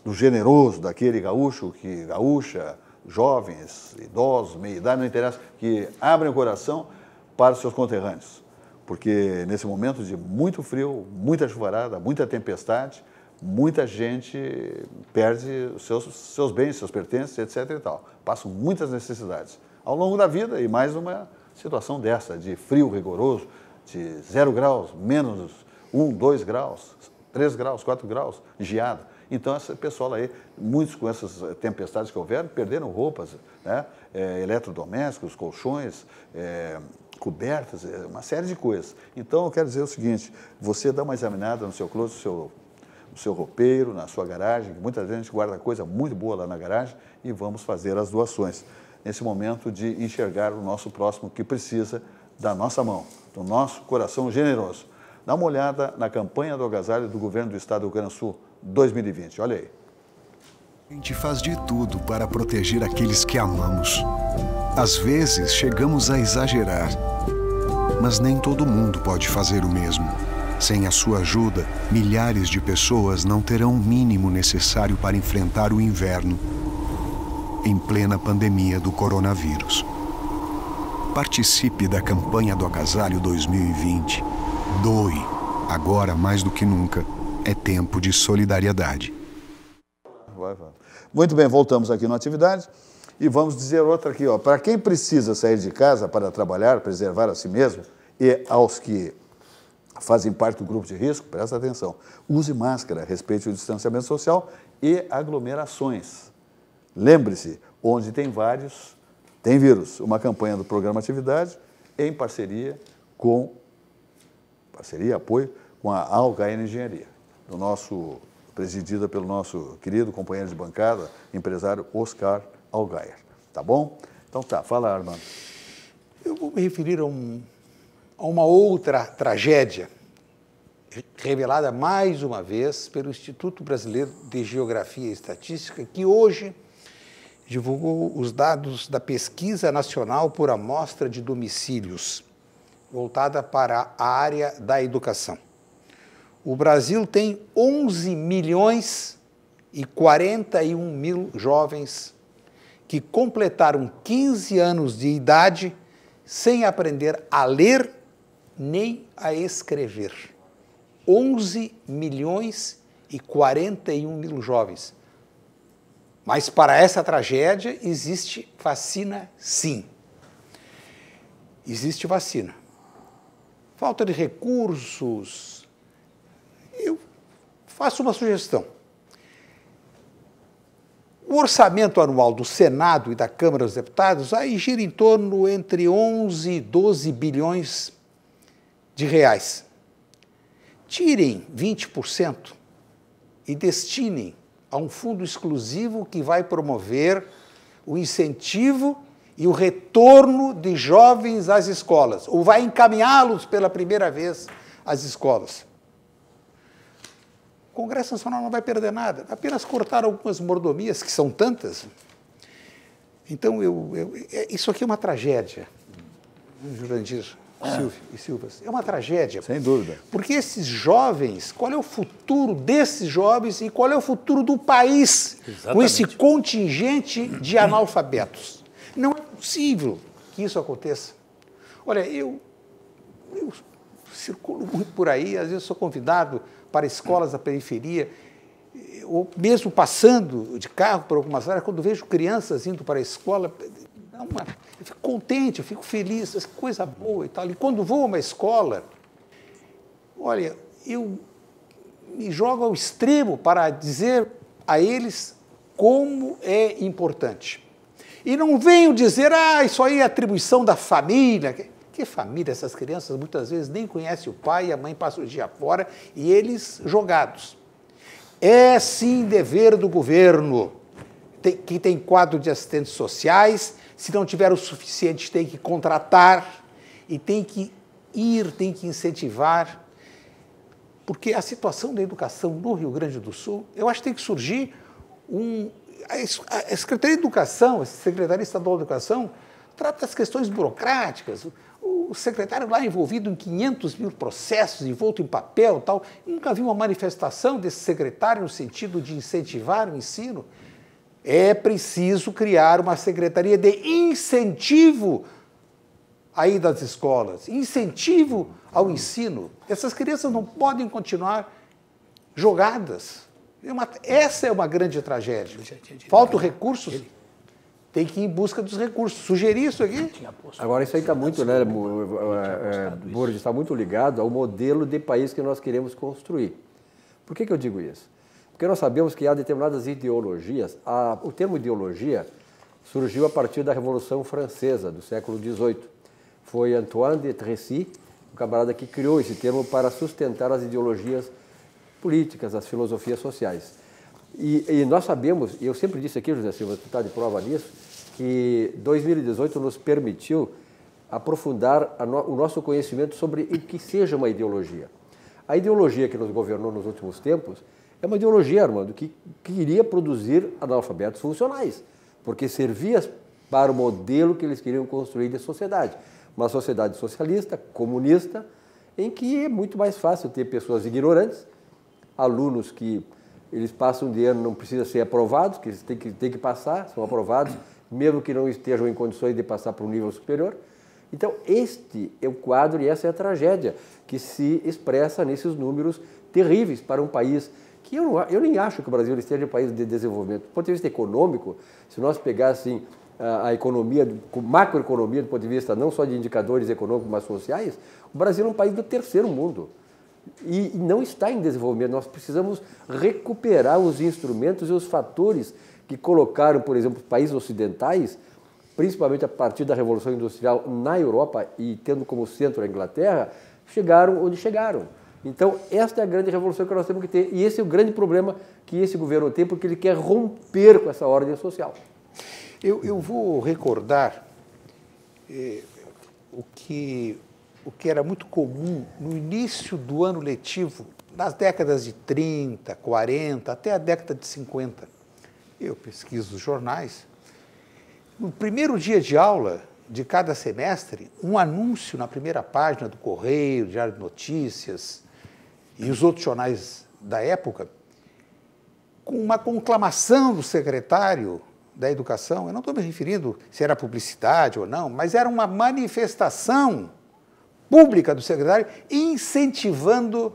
generoso, daquele gaúcho, que gaúcha, jovens, idosos, meia-idade, não interessa, que abrem o coração para os seus conterrâneos. Porque nesse momento de muito frio, muita chuvarada, muita tempestade, muita gente perde os seus bens, seus pertences, etc. e tal. Passam muitas necessidades ao longo da vida e mais uma situação dessa, de frio rigoroso, de 0 graus, menos 1, 2 graus, 3 graus, 4 graus, geada. Então, esse pessoal aí, muitos com essas tempestades que houveram, perderam roupas, né? Eletrodomésticos, colchões, cobertas, uma série de coisas. Então, eu quero dizer o seguinte, você dá uma examinada no seu closet, no seu roupeiro, na sua garagem, que muita gente guarda coisa muito boa lá na garagem, e vamos fazer as doações. Nesse momento de enxergar o nosso próximo que precisa da nossa mão, do nosso coração generoso. Dá uma olhada na campanha do agasalho do governo do estado do Rio Grande do Sul 2020. Olha aí. A gente faz de tudo para proteger aqueles que amamos. Às vezes chegamos a exagerar, mas nem todo mundo pode fazer o mesmo. Sem a sua ajuda, milhares de pessoas não terão o mínimo necessário para enfrentar o inverno, em plena pandemia do coronavírus. Participe da campanha do Agasalho 2020. Doe. Agora, mais do que nunca, é tempo de solidariedade. Muito bem, voltamos aqui na atividade e vamos dizer outra aqui, ó. Para quem precisa sair de casa para trabalhar, preservar a si mesmo e aos que fazem parte do grupo de risco, presta atenção, use máscara, respeite o distanciamento social e aglomerações. Lembre-se, onde tem vários, tem vírus. Uma campanha do Programa Atividade em apoio com a Algair Engenharia, presidida pelo nosso querido companheiro de bancada, empresário Oscar Algair. Tá bom? Então tá, fala, Armando. Eu vou me referir a uma outra tragédia, revelada mais uma vez pelo Instituto Brasileiro de Geografia e Estatística, que hoje divulgou os dados da Pesquisa Nacional por Amostra de Domicílios, voltada para a área da educação. O Brasil tem 11 milhões e 41 mil jovens que completaram 15 anos de idade sem aprender a ler nem a escrever. 11 milhões e 41 mil jovens. Mas para essa tragédia existe vacina, sim. Existe vacina. Falta de recursos. Eu faço uma sugestão. O orçamento anual do Senado e da Câmara dos Deputados aí gira em torno entre 11 e 12 bilhões de reais. Tirem 20% e destinem a um fundo exclusivo que vai promover o incentivo e o retorno de jovens às escolas, ou vai encaminhá-los pela primeira vez às escolas. O Congresso Nacional não vai perder nada, vai apenas cortar algumas mordomias, que são tantas. Então, isso aqui é uma tragédia, Jurandir, Silvio e Silvas. É uma tragédia. Sem dúvida. Porque esses jovens, qual é o futuro desses jovens e qual é o futuro do país com esse contingente de analfabetos? Não é possível que isso aconteça. Olha, eu circulo muito por aí, às vezes sou convidado para escolas da periferia, ou mesmo passando de carro por algumas áreas, quando vejo crianças indo para a escola, eu fico contente, eu fico feliz, essa coisa boa e tal. E quando vou a uma escola, olha, eu me jogo ao extremo para dizer a eles como é importante. E não venho dizer, isso aí é atribuição da família. Que família? Essas crianças muitas vezes nem conhecem o pai, a mãe passa o dia fora e eles jogados. É sim dever do governo, que tem quadro de assistentes sociais, se não tiver o suficiente tem que contratar e tem que tem que incentivar, porque a situação da educação no Rio Grande do Sul, eu acho que tem que surgir a Secretaria de Educação, a Secretaria Estadual de Educação, trata das questões burocráticas, o secretário lá envolvido em 500 mil processos, envolto em papel e tal, nunca vi uma manifestação desse secretário no sentido de incentivar o ensino. É preciso criar uma secretaria de incentivo à ida às escolas, incentivo ao ensino. Essas crianças não podem continuar jogadas. Essa é uma grande tragédia. Faltam recursos, tem que ir em busca dos recursos. Sugerir isso aqui? Agora, isso aí está muito, né, Borges, está muito ligado ao modelo de país que nós queremos construir. Por que eu digo isso? Porque nós sabemos que há determinadas ideologias. O termo ideologia surgiu a partir da Revolução Francesa, do século XVIII. Foi Antoine de Tracy, um camarada que criou esse termo para sustentar as ideologias políticas, as filosofias sociais. E nós sabemos, e eu sempre disse aqui, José Silva, você está de prova nisso, que 2018 nos permitiu aprofundar o nosso conhecimento sobre o que seja uma ideologia. A ideologia que nos governou nos últimos tempos é uma ideologia, Armando, que queria produzir analfabetos funcionais, porque servia para o modelo que eles queriam construir de sociedade. Uma sociedade socialista, comunista, em que é muito mais fácil ter pessoas ignorantes, alunos que eles passam de ano, não precisam ser aprovados, que eles têm que passar, são aprovados, mesmo que não estejam em condições de passar para um nível superior. Então, este é o quadro e essa é a tragédia que se expressa nesses números terríveis para um país que eu nem acho que o Brasil esteja um país de desenvolvimento. Do ponto de vista econômico, se nós pegássemos a economia, macroeconomia do ponto de vista não só de indicadores econômicos, mas sociais, o Brasil é um país do terceiro mundo. E não está em desenvolvimento. Nós precisamos recuperar os instrumentos e os fatores que colocaram, por exemplo, países ocidentais, principalmente a partir da Revolução Industrial na Europa e tendo como centro a Inglaterra, chegaram onde chegaram. Então, esta é a grande revolução que nós temos que ter. E esse é o grande problema que esse governo tem, porque ele quer romper com essa ordem social. Eu vou recordar o que era muito comum no início do ano letivo, nas décadas de 30, 40, até a década de 50. Eu pesquiso os jornais. No primeiro dia de aula de cada semestre, um anúncio na primeira página do Correio, Diário de Notícias e os outros jornais da época, com uma conclamação do secretário da Educação. Eu não estou me referindo se era publicidade ou não, mas era uma manifestação pública do secretário, incentivando,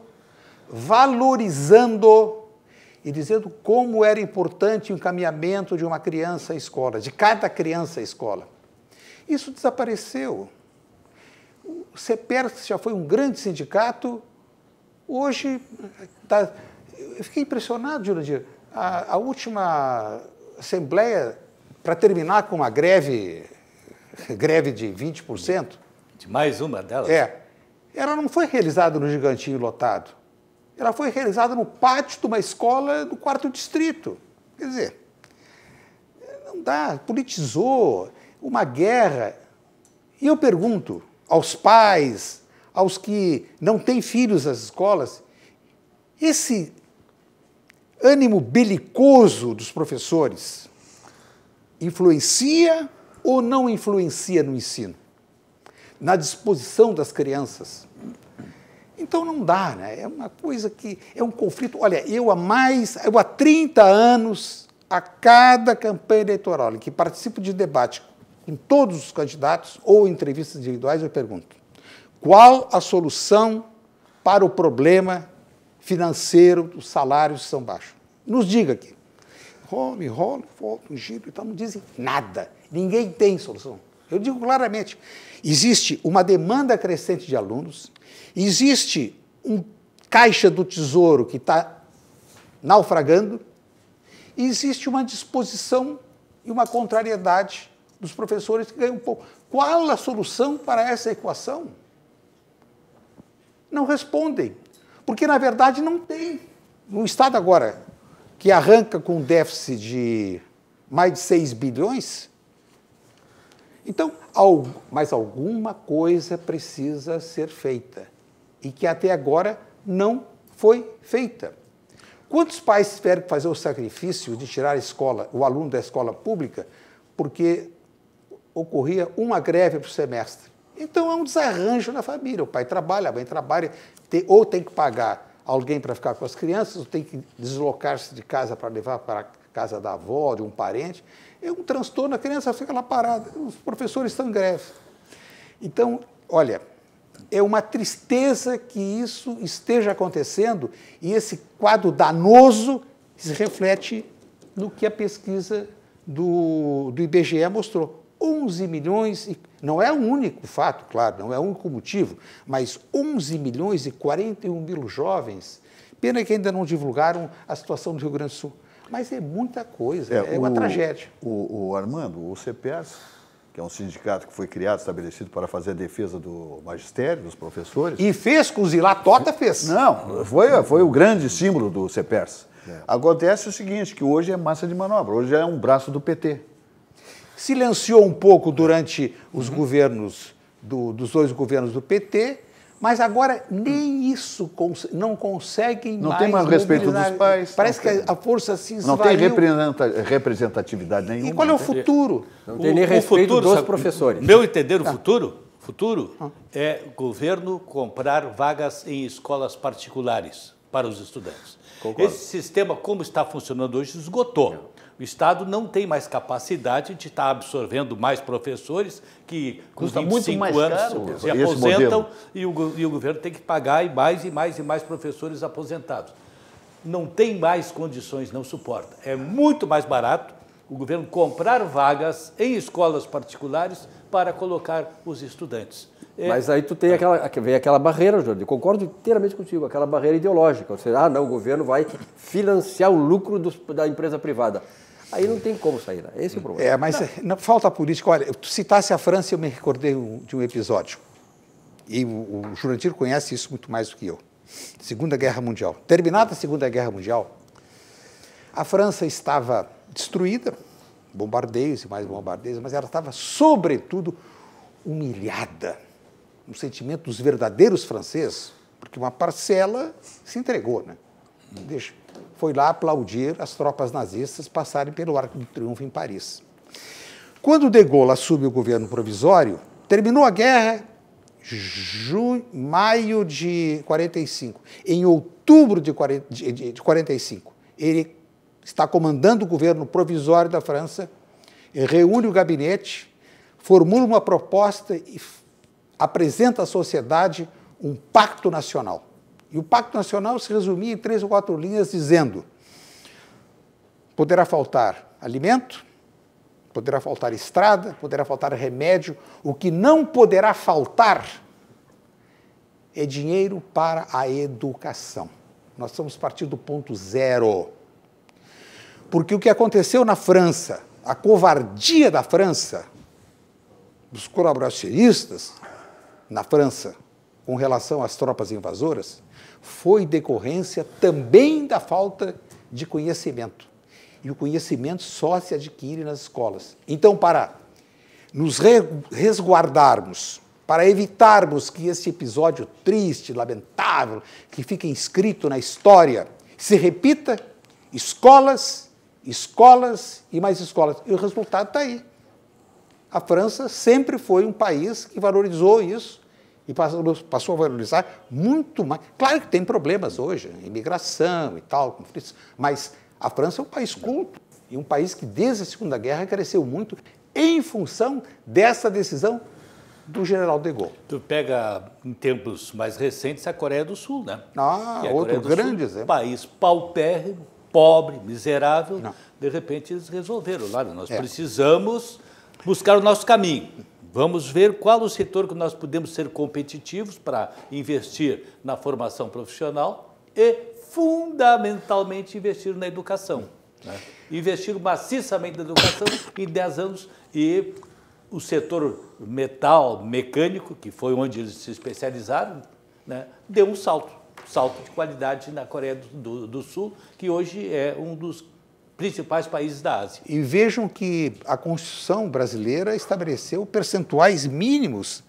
valorizando e dizendo como era importante o encaminhamento de uma criança à escola, de cada criança à escola. Isso desapareceu. O CEPERS já foi um grande sindicato, hoje eu fiquei impressionado, Jurandir, a última assembleia, para terminar com uma greve de 20%, de mais uma delas? Ela não foi realizada no Gigantinho lotado. Ela foi realizada no pátio de uma escola do 4º distrito. Quer dizer, não dá, politizou uma guerra. E eu pergunto aos pais, aos que não têm filhos nas escolas, esse ânimo belicoso dos professores influencia ou não influencia no ensino? Na disposição das crianças. Então não dá, né? É uma coisa que é um conflito. Olha, eu há 30 anos, a cada campanha eleitoral em que participo de debate com todos os candidatos ou entrevistas individuais, eu pergunto: qual a solução para o problema financeiro dos salários que são baixos? Nos diga aqui. Enrola, volta, um giro e tal, não dizem nada. Ninguém tem solução. Eu digo claramente, existe uma demanda crescente de alunos, existe um caixa do tesouro que está naufragando, e existe uma disposição e uma contrariedade dos professores que ganham um pouco. Qual a solução para essa equação? Não respondem, porque, na verdade, não tem. No Estado agora, que arranca com um déficit de mais de 6 bilhões, então, mas alguma coisa precisa ser feita e que até agora não foi feita. Quantos pais tiveram que fazer o sacrifício de tirar o aluno da escola pública porque ocorria uma greve por semestre? Então, é um desarranjo na família. O pai trabalha, a mãe trabalha, ou tem que pagar alguém para ficar com as crianças, ou tem que deslocar-se de casa para levar para a casa da avó, de um parente. É um transtorno, a criança fica lá parada, os professores estão em greve. Então, olha, é uma tristeza que isso esteja acontecendo e esse quadro danoso se reflete no que a pesquisa do IBGE mostrou. 11 milhões, não é o único fato, claro, não é o único motivo, mas 11 milhões e 41 mil jovens. Pena que ainda não divulgaram a situação do Rio Grande do Sul. Mas é muita coisa, é uma tragédia. O Armando, o CEPERS, que é um sindicato que foi criado, estabelecido para fazer a defesa do magistério, dos professores. E fez, Cozilá Tota fez. Não, foi o grande símbolo do CEPERS. Acontece o seguinte, que hoje é massa de manobra, hoje é um braço do PT. Silenciou um pouco durante os governos, dos 2 governos do PT, mas agora nem isso não conseguem não mais. Não tem mais respeito dos pais. Parece que a força se esvaiu. Não tem representatividade nenhuma. E qual é o futuro? Não tem nem respeito futuro, dos professores. Meu entender, o futuro é o governo comprar vagas em escolas particulares para os estudantes. Concordo. Esse sistema, como está funcionando hoje, esgotou. O Estado não tem mais capacidade de estar absorvendo mais professores que com Custa 25 muito mais anos caro se esse aposentam modelo. e o governo tem que pagar e mais professores aposentados. Não tem mais condições, não suporta. É muito mais barato o governo comprar vagas em escolas particulares para colocar os estudantes. Mas aí tu tem vem aquela barreira, Jorge, eu concordo inteiramente contigo, aquela barreira ideológica. Ou seja, não, o governo vai financiar o lucro da empresa privada. Aí não tem como sair, né? Esse é o problema. Mas falta política. Olha, tu citasse a França, eu me recordei de um episódio. E o Jurandir conhece isso muito mais do que eu. Segunda Guerra Mundial. Terminada a Segunda Guerra Mundial, a França estava destruída, bombardeios e mais bombardeios, mas ela estava, sobretudo, humilhada. Um sentimento dos verdadeiros franceses, porque uma parcela se entregou, né? Foi lá aplaudir as tropas nazistas passarem pelo Arco do Triunfo em Paris. Quando de Gaulle assume o governo provisório, terminou a guerra maio de 45. Em outubro de 45, ele está comandando o governo provisório da França, reúne o gabinete, formula uma proposta e apresenta à sociedade um pacto nacional. E o pacto nacional se resumia em 3 ou 4 linhas, dizendo: poderá faltar alimento, poderá faltar estrada, poderá faltar remédio, o que não poderá faltar é dinheiro para a educação. Nós estamos partindo do ponto zero. Porque o que aconteceu na França, a covardia da França, dos colaboracionistas na França, com relação às tropas invasoras, foi decorrência também da falta de conhecimento. E o conhecimento só se adquire nas escolas. Então, para nos resguardarmos, para evitarmos que esse episódio triste, lamentável, que fica inscrito na história, se repita, escolas, escolas e mais escolas. E o resultado está aí. A França sempre foi um país que valorizou isso e passou a valorizar muito mais. Claro que tem problemas hoje, imigração e tal, conflitos, mas a França é um país culto e um país que desde a Segunda Guerra cresceu muito em função dessa decisão do general de Gaulle. Tu pega, em tempos mais recentes, a Coreia do Sul, né? Outro grande exemplo. País paupérrimo, pobre, miserável. Não. De repente eles resolveram. Lá, nós precisamos buscar o nosso caminho. Vamos ver qual o setor que nós podemos ser competitivos para investir na formação profissional e, fundamentalmente, investir na educação. Né? Investir maciçamente na educação em 10 anos e o setor metal, mecânico, que foi onde eles se especializaram, né, deu um salto de qualidade na Coreia do Sul, que hoje é um dos principais países da Ásia. E vejam que a Constituição brasileira estabeleceu percentuais mínimos,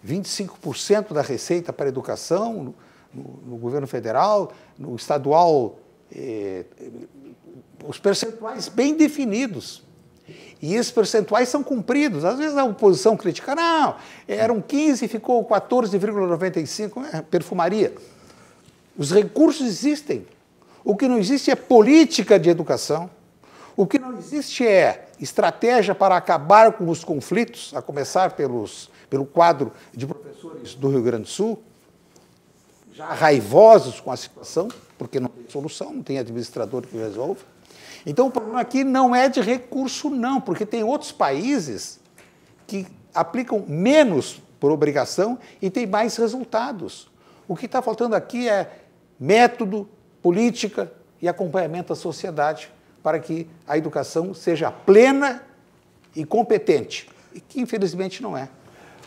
25% da receita para a educação no governo federal, no estadual, os percentuais bem definidos. E esses percentuais são cumpridos. Às vezes a oposição critica, não, eram 15 e ficou 14,95, perfumaria. Os recursos existem. O que não existe é política de educação. O que não existe é estratégia para acabar com os conflitos, a começar pelo quadro de professores do Rio Grande do Sul. já raivosos com a situação, porque não tem solução, não tem administrador que resolva. Então, o problema aqui não é de recurso, não, porque tem outros países que aplicam menos por obrigação e têm mais resultados. O que está faltando aqui é método, política e acompanhamento da sociedade para que a educação seja plena e competente, e que infelizmente não é.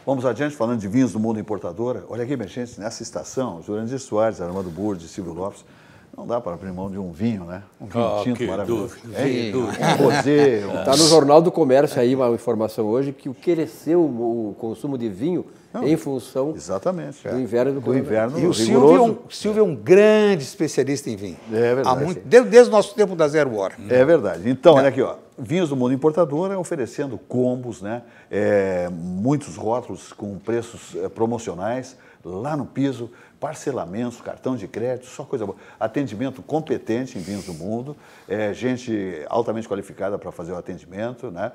Vamos adiante, falando de vinhos do mundo importadora. Olha aqui, minha gente, nessa estação, Jurandir Soares, Armando Burdi, Silvio Lopes, não dá para abrir mão de um vinho, né? Um vinho tinto maravilhoso. Um rosé. Está no Jornal do Comércio aí uma informação hoje que cresceu o consumo de vinho em função exatamente, do inverno do inverno E o Silvio é um grande especialista em vinho. É verdade. Desde o nosso tempo da Zero Hora. É verdade. Então, olha aqui, ó. Vinhos do Mundo Importadora oferecendo combos, né? Muitos rótulos com preços promocionais lá no piso, parcelamentos, cartão de crédito, só coisa boa. Atendimento competente em Vinhos do Mundo, gente altamente qualificada para fazer o atendimento, né?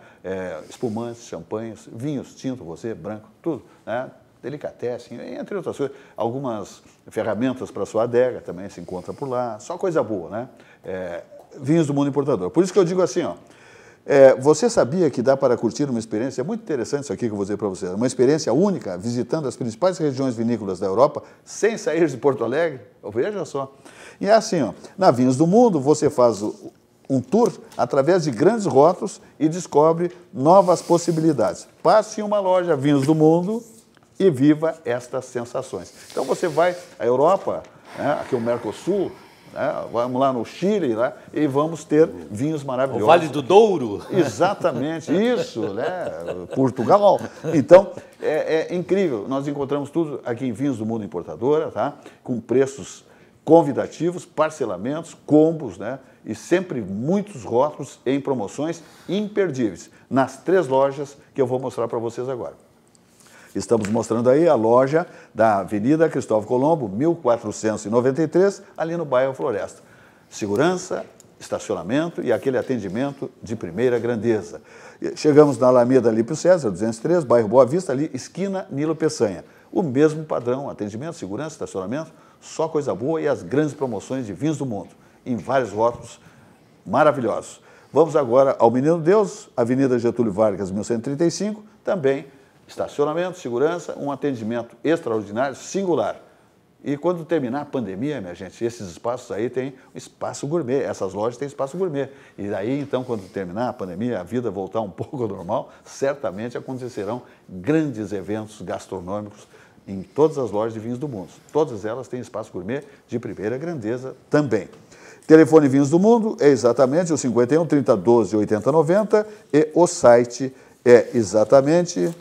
Espumantes, champanhes, vinhos, tinto, você, branco, tudo, né? Delicatessen, entre outras coisas. Algumas ferramentas para sua adega também se encontra por lá, só coisa boa, né? Vinhos do Mundo Importador. Por isso que eu digo assim, ó. Você sabia que dá para curtir uma experiência, é muito interessante isso aqui que eu vou dizer para você, uma experiência única, visitando as principais regiões vinícolas da Europa, sem sair de Porto Alegre? Veja só. E é assim, ó, na Vinhos do Mundo, você faz um tour através de grandes rótulos e descobre novas possibilidades. Passe em uma loja Vinhos do Mundo e viva estas sensações. Então você vai à Europa, né, aqui o Mercosul, vamos lá no Chile, né, e vamos ter vinhos maravilhosos. O Vale do Douro. Exatamente, isso, né? Portugal. Então, é incrível. Nós encontramos tudo aqui em Vinhos do Mundo Importadora, tá? Com preços convidativos, parcelamentos, combos, né? E sempre muitos rótulos em promoções imperdíveis, nas 3 lojas que eu vou mostrar para vocês agora. Estamos mostrando aí a loja da Avenida Cristóvão Colombo, 1493, ali no bairro Floresta. Segurança, estacionamento e aquele atendimento de primeira grandeza. Chegamos na Alameda Lípio César, 203, bairro Boa Vista, ali, esquina Nilo Peçanha. O mesmo padrão, atendimento, segurança, estacionamento, só coisa boa e as grandes promoções de vinhos do mundo, em vários rótulos maravilhosos. Vamos agora ao Menino Deus, Avenida Getúlio Vargas, 1135, também estacionamento, segurança, um atendimento extraordinário, singular. E quando terminar a pandemia, minha gente, esses espaços aí têm espaço gourmet, essas lojas têm espaço gourmet. E daí, então, quando terminar a pandemia, a vida voltar um pouco ao normal, certamente acontecerão grandes eventos gastronômicos em todas as lojas de vinhos do mundo. Todas elas têm espaço gourmet de primeira grandeza também. Telefone Vinhos do Mundo é exatamente o 51 30 12 80 90 e o site é exatamente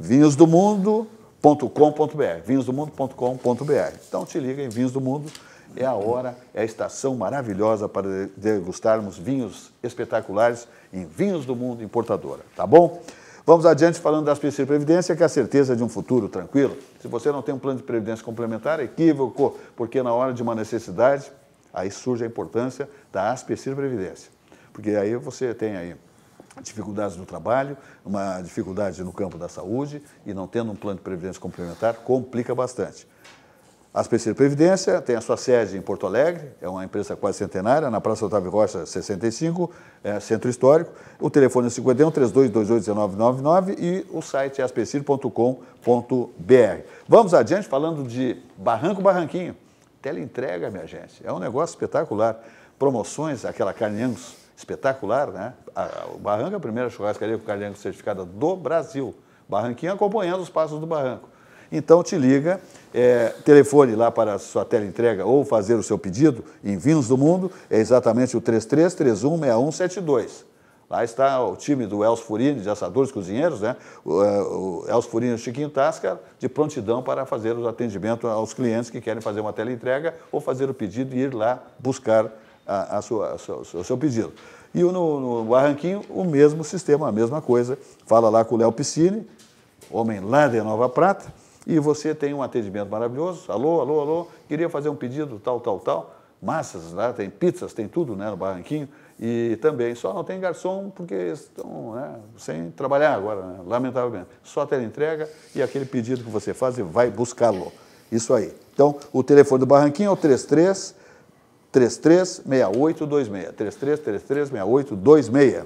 vinhosdomundo.com.br, vinhosdomundo.com.br. Então te liga em Vinhos do Mundo, é a hora, é a estação maravilhosa para degustarmos vinhos espetaculares em Vinhos do Mundo Importadora, tá bom? Vamos adiante falando da Aspecir Previdência, que é a certeza de um futuro tranquilo. Se você não tem um plano de previdência complementar, é equívoco, porque na hora de uma necessidade, aí surge a importância da Aspecir Previdência. Porque aí você tem aí dificuldades no trabalho, uma dificuldade no campo da saúde e não tendo um plano de previdência complementar, complica bastante. A Aspecir Previdência tem a sua sede em Porto Alegre, é uma empresa quase centenária, na Praça Otávio Rocha 65, Centro Histórico. O telefone é 51 3228 1999 e o site é aspecir.com.br. Vamos adiante falando de Barranquinho. Teleentrega, minha gente, é um negócio espetacular. Promoções, aquela carne Angus espetacular, né? O Barranco é a primeira churrascaria com carne Angus certificada do Brasil. Barranquinho acompanhando os passos do Barranco. Então te liga, telefone lá para a sua teleentrega ou fazer o seu pedido em Vinhos do Mundo, é exatamente o 33316172. Lá está o time do Elcio Furini, de assadores cozinheiros, né? O Elcio Furini e o Chiquinho Tasca, de prontidão para fazer o atendimento aos clientes que querem fazer uma teleentrega ou fazer o pedido e ir lá buscar o seu pedido. E no Barranquinho, o mesmo sistema, a mesma coisa. Fala lá com o Léo Piscine, homem lá de Nova Prata, e você tem um atendimento maravilhoso. Alô, queria fazer um pedido, tal. Massas lá, tem pizzas, tem tudo, né, no Barranquinho. E também, só não tem garçom porque estão, né, sem trabalhar agora, né, lamentavelmente. Só teleentrega e aquele pedido que você faz e vai buscá-lo. Isso aí. Então, o telefone do Barranquinho é o 33-6826. 33-6826.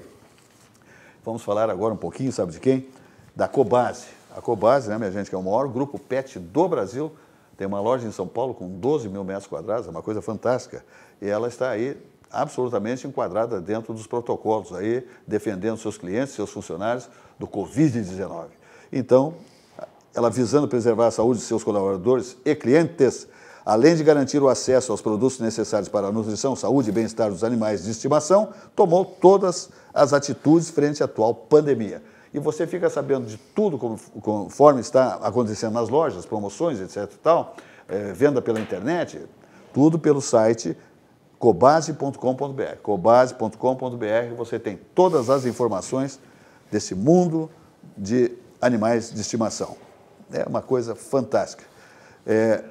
Vamos falar agora um pouquinho, sabe de quem? Da Cobase. A Cobase, né, minha gente, que é o maior grupo pet do Brasil, tem uma loja em São Paulo com 12 mil metros quadrados, é uma coisa fantástica. E ela está aí absolutamente enquadrada dentro dos protocolos aí, defendendo seus clientes, seus funcionários do Covid-19. Então, ela visando preservar a saúde de seus colaboradores e clientes, além de garantir o acesso aos produtos necessários para a nutrição, saúde e bem-estar dos animais de estimação, tomou todas as atitudes frente à atual pandemia. E você fica sabendo de tudo conforme está acontecendo nas lojas, promoções, etc. e tal, venda pela internet, tudo pelo site cobase.com.br. Cobase.com.br, você tem todas as informações desse mundo de animais de estimação. É uma coisa fantástica.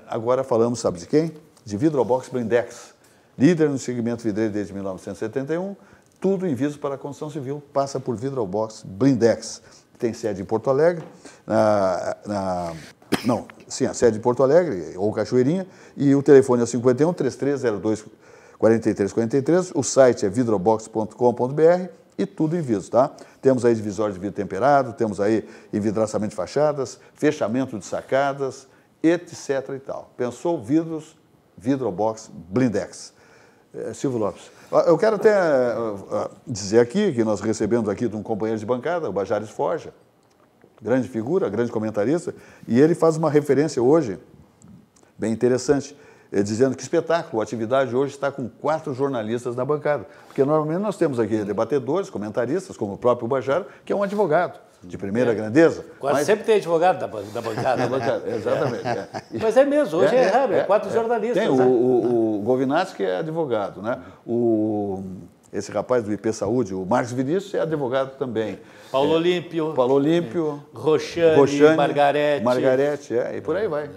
Agora falamos, sabe de quem? De Vidrobox Blindex, líder no segmento vidreiro desde 1971, tudo em viso para a construção civil, passa por Vidrobox Blindex. Tem sede em Porto Alegre, a sede em Porto Alegre, ou Cachoeirinha, e o telefone é o 51-3302-4343, o site é vidrobox.com.br e tudo em viso, tá? Temos aí divisório de vidro temperado, temos aí envidraçamento de fachadas, fechamento de sacadas, etc. e tal. Pensou vidros, Vidrobox Blindex. Silvio Lopes, eu quero até dizer aqui que nós recebemos aqui de um companheiro de bancada, o Bajares Forja, grande figura, grande comentarista, e ele faz uma referência hoje, bem interessante, dizendo que espetáculo, a atividade hoje está com 4 jornalistas na bancada, porque normalmente nós temos aqui debatedores, comentaristas, como o próprio Bajara, que é um advogado de primeira grandeza. Quase sempre tem advogado da bancada. Exatamente. Mas é mesmo, hoje é raro, 4 jornalistas. Tem o Govinati, que é advogado, né? Esse rapaz do IP Saúde, o Marcos Vinícius, é advogado também. Paulo Olímpio. Roxane, Margarete, e por aí vai.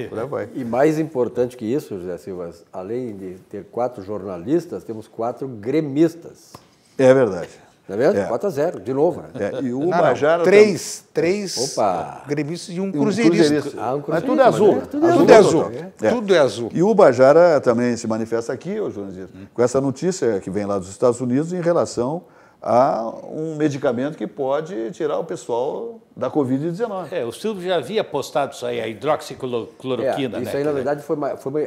Por aí vai. E mais importante que isso, José Silva, além de ter 4 jornalistas, temos 4 gremistas. É verdade. Não é mesmo? 4-0, de novo. Né? E o Bajara... Três gremistas e um cruzeirista. Mas tudo é azul. Tudo é azul. E o Bajara também se manifesta aqui, jornalista, com essa notícia que vem lá dos Estados Unidos em relação a um medicamento que pode tirar o pessoal da Covid-19. O Silvio já havia postado isso aí, a hidroxicloroquina. Isso aí, na verdade,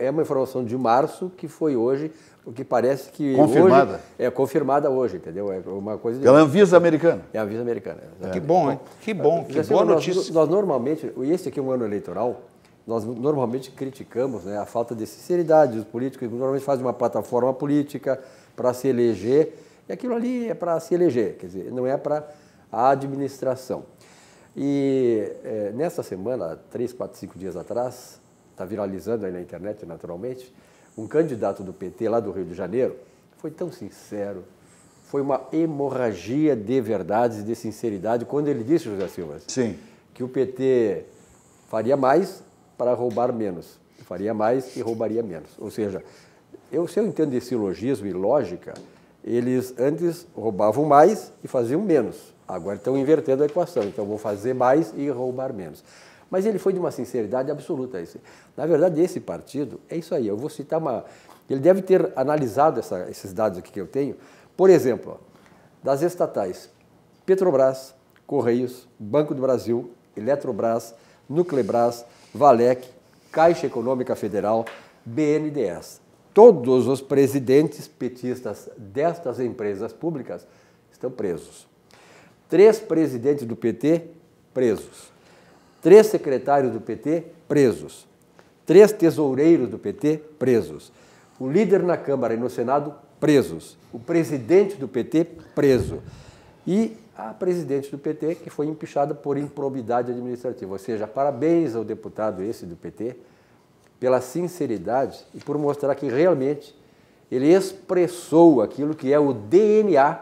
é uma informação de março que foi hoje, o que parece que confirmada. Hoje é confirmada hoje, entendeu? É uma coisa... Pela Anvisa americana. É a Anvisa americana. Que bom, hein? Que bom, que boa notícia. Nós normalmente, esse aqui é um ano eleitoral, nós normalmente criticamos, né, a falta de sinceridade dos políticos, que normalmente fazem uma plataforma política para se eleger, e aquilo ali é para se eleger, quer dizer, não é para a administração. E nessa semana, 3, 4, 5 dias atrás, está viralizando aí na internet, naturalmente, um candidato do PT lá do Rio de Janeiro foi tão sincero, foi uma hemorragia de verdades e de sinceridade quando ele disse, José Silva, sim, que o PT faria mais para roubar menos, faria mais e roubaria menos. Ou seja, se eu entendo esse silogismo e lógica, eles antes roubavam mais e faziam menos. Agora estão invertendo a equação, então vão fazer mais e roubar menos. Mas ele foi de uma sinceridade absoluta. Na verdade, esse partido, é isso aí. Eu vou citar ele deve ter analisado esses dados aqui que eu tenho. Por exemplo, das estatais, Petrobras, Correios, Banco do Brasil, Eletrobras, Nuclebras, Valec, Caixa Econômica Federal, BNDES. Todos os presidentes petistas destas empresas públicas estão presos. 3 presidentes do PT presos. 3 secretários do PT presos, 3 tesoureiros do PT presos, o líder na Câmara e no Senado presos, o presidente do PT preso e a presidente do PT que foi empichada por improbidade administrativa. Ou seja, parabéns ao deputado esse do PT pela sinceridade e por mostrar que realmente ele expressou aquilo que é o DNA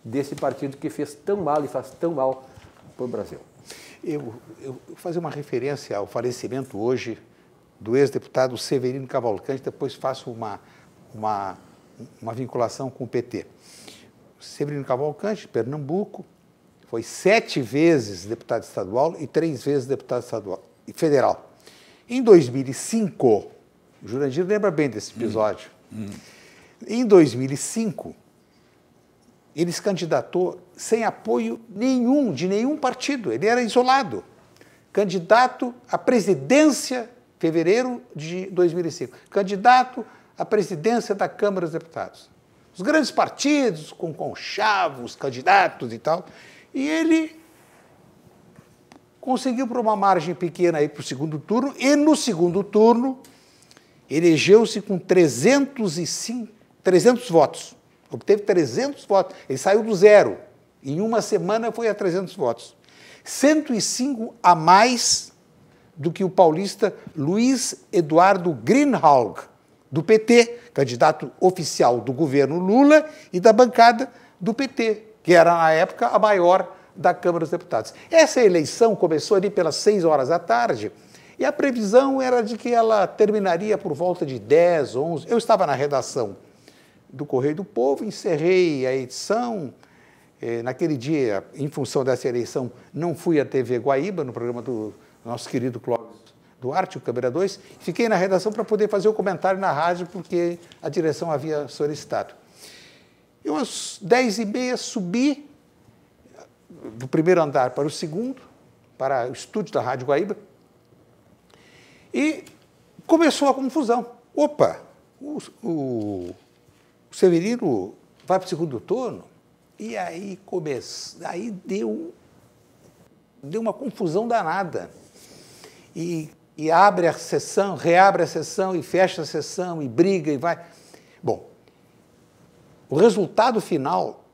desse partido que fez tão mal e faz tão mal para o Brasil. Eu vou fazer uma referência ao falecimento hoje do ex-deputado Severino Cavalcante, depois faço uma vinculação com o PT. Severino Cavalcante, Pernambuco, foi 7 vezes deputado estadual e 3 vezes deputado estadual e federal. Em 2005, o Jurandir lembra bem desse episódio. Em 2005, ele se candidatou sem apoio nenhum, de nenhum partido. Ele era isolado. Candidato à presidência, fevereiro de 2005. Candidato à presidência da Câmara dos Deputados. Os grandes partidos, com conchavos, candidatos e tal. E ele conseguiu, por uma margem pequena, ir para o segundo turno. E no segundo turno, elegeu-se com 300 votos. Obteve 300 votos. Ele saiu do zero. Em uma semana foi a 300 votos. 105 a mais do que o paulista Luiz Eduardo Greenhalgh, do PT, candidato oficial do governo Lula e da bancada do PT, que era, na época, a maior da Câmara dos Deputados. Essa eleição começou ali pelas 6 horas da tarde e a previsão era de que ela terminaria por volta de 10, 11. Eu estava na redação do Correio do Povo, encerrei a edição. Naquele dia, em função dessa eleição, não fui à TV Guaíba, no programa do nosso querido Clóvis Duarte, o Câmara 2. Fiquei na redação para poder fazer o comentário na rádio, porque a direção havia solicitado. Eu, às 10h30, subi do primeiro andar para o segundo, para o estúdio da Rádio Guaíba, e começou a confusão. Opa, o Severino vai para o segundo turno? E aí aí deu uma confusão danada. E abre a sessão, reabre a sessão, e fecha a sessão, e briga, e vai. Bom, o resultado final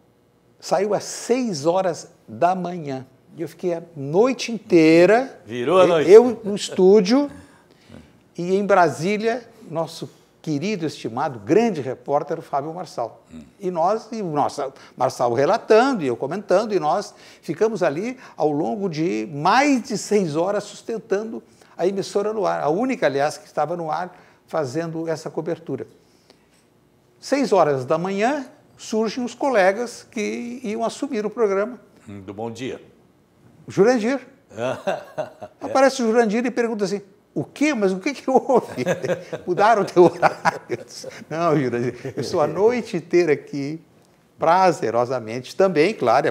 saiu às 6 horas da manhã. E eu fiquei a noite inteira. Virou a noite. Eu no estúdio, e em Brasília, nosso querido, estimado, grande repórter, o Fábio Marçal. E o nosso Marçal relatando, e eu comentando, e nós ficamos ali ao longo de mais de 6 horas sustentando a emissora no ar, a única, aliás, que estava no ar fazendo essa cobertura. 6 horas da manhã, surgem os colegas que iam assumir o programa. Do Bom Dia. O Jurandir. Aparece o Jurandir e pergunta assim: o quê? Mas o que houve? Mudaram o teu horário? Não, Jurandir, eu estou a noite inteira aqui, prazerosamente, também, claro,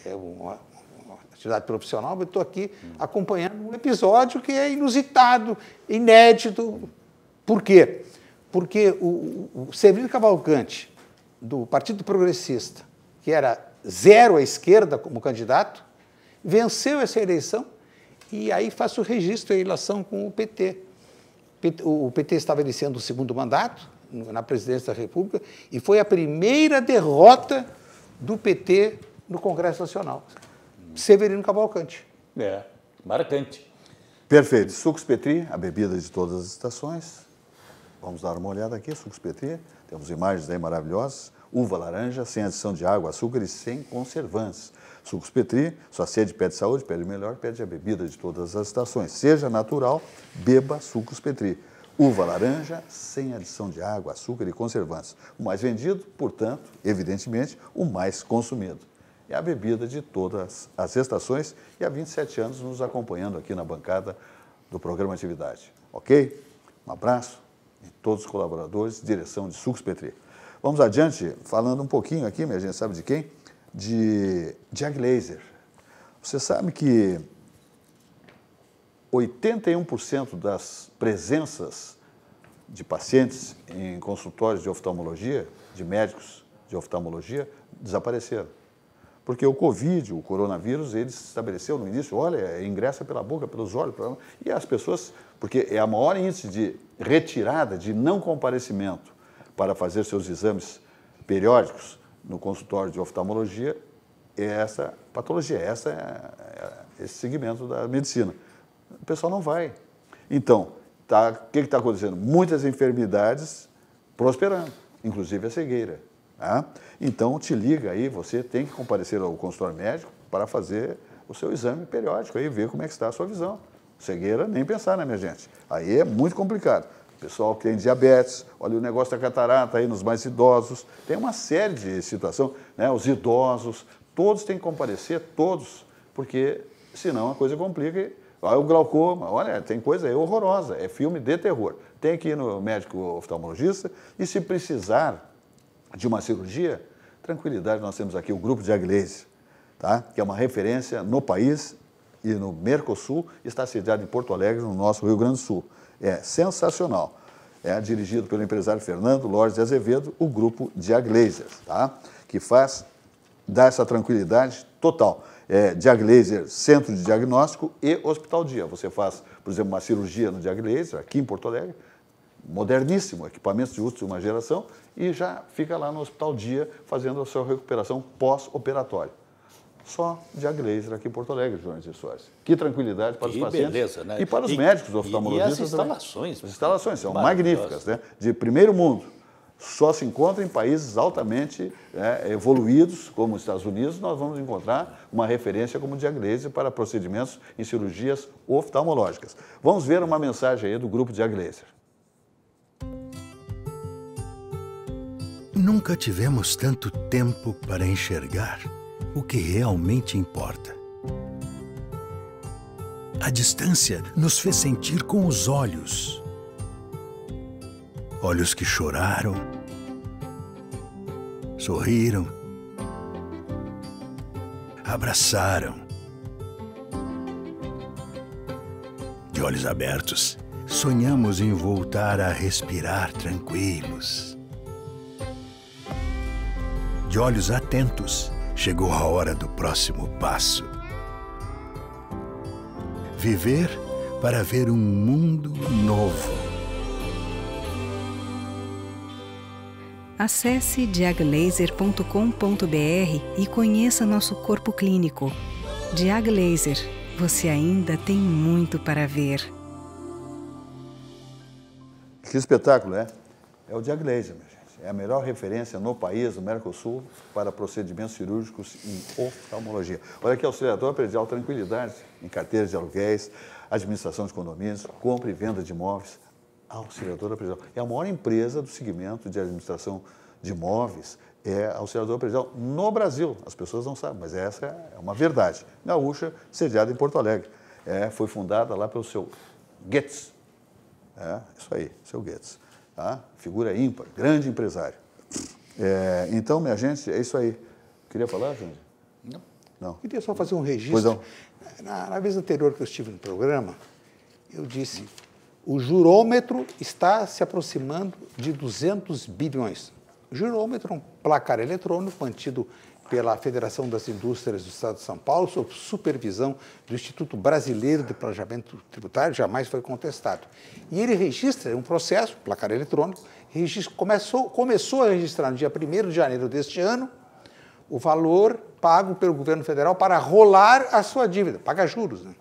é uma atividade profissional, mas estou aqui acompanhando um episódio que é inusitado, inédito. Por quê? Porque o Severino Cavalcante, do Partido Progressista, que era zero à esquerda como candidato, venceu essa eleição. E aí faço o registro e a relação com o PT. O PT estava iniciando o segundo mandato na presidência da República e foi a primeira derrota do PT no Congresso Nacional. Severino Cavalcante. Marcante. Perfeito. Sucos Petri, a bebida de todas as estações. Vamos dar uma olhada aqui, Sucos Petri. Temos imagens aí maravilhosas. Uva laranja, sem adição de água, açúcar e sem conservantes. Sucos Petri, sua sede pede saúde, pede melhor, pede a bebida de todas as estações. Seja natural, beba Sucos Petri. Uva laranja, sem adição de água, açúcar e conservantes. O mais vendido, portanto, evidentemente, o mais consumido. É a bebida de todas as estações e há 27 anos nos acompanhando aqui na bancada do programa Atividade. Ok? Um abraço a todos os colaboradores, direção de Sucos Petri. Vamos adiante, falando um pouquinho aqui, minha gente sabe de quem? De Jag Laser. Você sabe que 81% das presenças de pacientes em consultórios de oftalmologia, de médicos de oftalmologia, desapareceram. Porque o Covid, o coronavírus, ele se estabeleceu no início, olha, ingressa pela boca, pelos olhos, e as pessoas, porque é a maior índice de retirada, de não comparecimento para fazer seus exames periódicos no consultório de oftalmologia, é essa patologia, esse segmento da medicina. O pessoal não vai. Então, o que está acontecendo? Muitas enfermidades prosperando, inclusive a cegueira. Tá? Então, te liga aí, você tem que comparecer ao consultório médico para fazer o seu exame periódico, aí ver como é que está a sua visão. Cegueira, nem pensar, né, minha gente? Aí é muito complicado. Pessoal que tem diabetes, olha o negócio da catarata aí nos mais idosos, tem uma série de situações, né? Os idosos, todos têm que comparecer, todos, porque senão a coisa complica e O glaucoma, olha, tem coisa horrorosa, é filme de terror. Tem que ir no médico oftalmologista e se precisar de uma cirurgia, tranquilidade, nós temos aqui o grupo de Aglaser, tá? Que é uma referência no país e no Mercosul, está sediado em Porto Alegre, no nosso Rio Grande do Sul. É sensacional. É dirigido pelo empresário Fernando Lores de Azevedo, o grupo de Aglaser, tá? Que dá essa tranquilidade total. De Aglaser, centro de diagnóstico e hospital dia. Você faz, por exemplo, uma cirurgia no Aglaser, aqui em Porto Alegre, moderníssimo, equipamentos de última geração, e já fica lá no hospital dia fazendo a sua recuperação pós-operatória. Só de Aglaser aqui em Porto Alegre, Jones e Soares. Que tranquilidade para os pacientes. Beleza, né? E para os médicos oftalmologistas. E as instalações. As instalações são magníficas, né? De primeiro mundo. Só se encontra em países altamente evoluídos, como os Estados Unidos, nós vamos encontrar uma referência como o de Aglaser para procedimentos em cirurgias oftalmológicas. Vamos ver uma mensagem aí do grupo de Aglaser. Nunca tivemos tanto tempo para enxergar o que realmente importa. A distância nos fez sentir com os olhos. Olhos que choraram, sorriram, abraçaram. De olhos abertos, sonhamos em voltar a respirar tranquilos. De olhos atentos, chegou a hora do próximo passo. Viver para ver um mundo novo. Acesse diaglaser.com.br e conheça nosso corpo clínico. Diaglaser, você ainda tem muito para ver. Que espetáculo, né? É o Diaglaser, minha gente. É a melhor referência no país, no Mercosul, para procedimentos cirúrgicos em oftalmologia. Olha aqui, auxiliador predial tranquilidade em carteiras de aluguéis, administração de condomínios, compra e venda de imóveis. Auxiliadora predial. É a maior empresa do segmento de administração de imóveis, é a auxiliadora predial no Brasil. As pessoas não sabem, mas essa é uma verdade. Gaúcha, sediada em Porto Alegre. Foi fundada lá pelo seu Goetz. Isso aí, seu Goetz. Tá? Figura ímpar, grande empresário. Então, minha gente, é isso aí. Queria falar, Júnior? Não. Queria só fazer um registro. Na vez anterior que eu estive no programa, eu disse, o jurômetro está se aproximando de 200 bilhões. O jurômetro é um placar eletrônico mantido pela Federação das Indústrias do Estado de São Paulo, sob supervisão do Instituto Brasileiro de Planejamento Tributário, jamais foi contestado. E ele registra um processo, placar eletrônico, começou a registrar no dia 1º de janeiro deste ano o valor pago pelo governo federal para rolar a sua dívida, paga juros, né?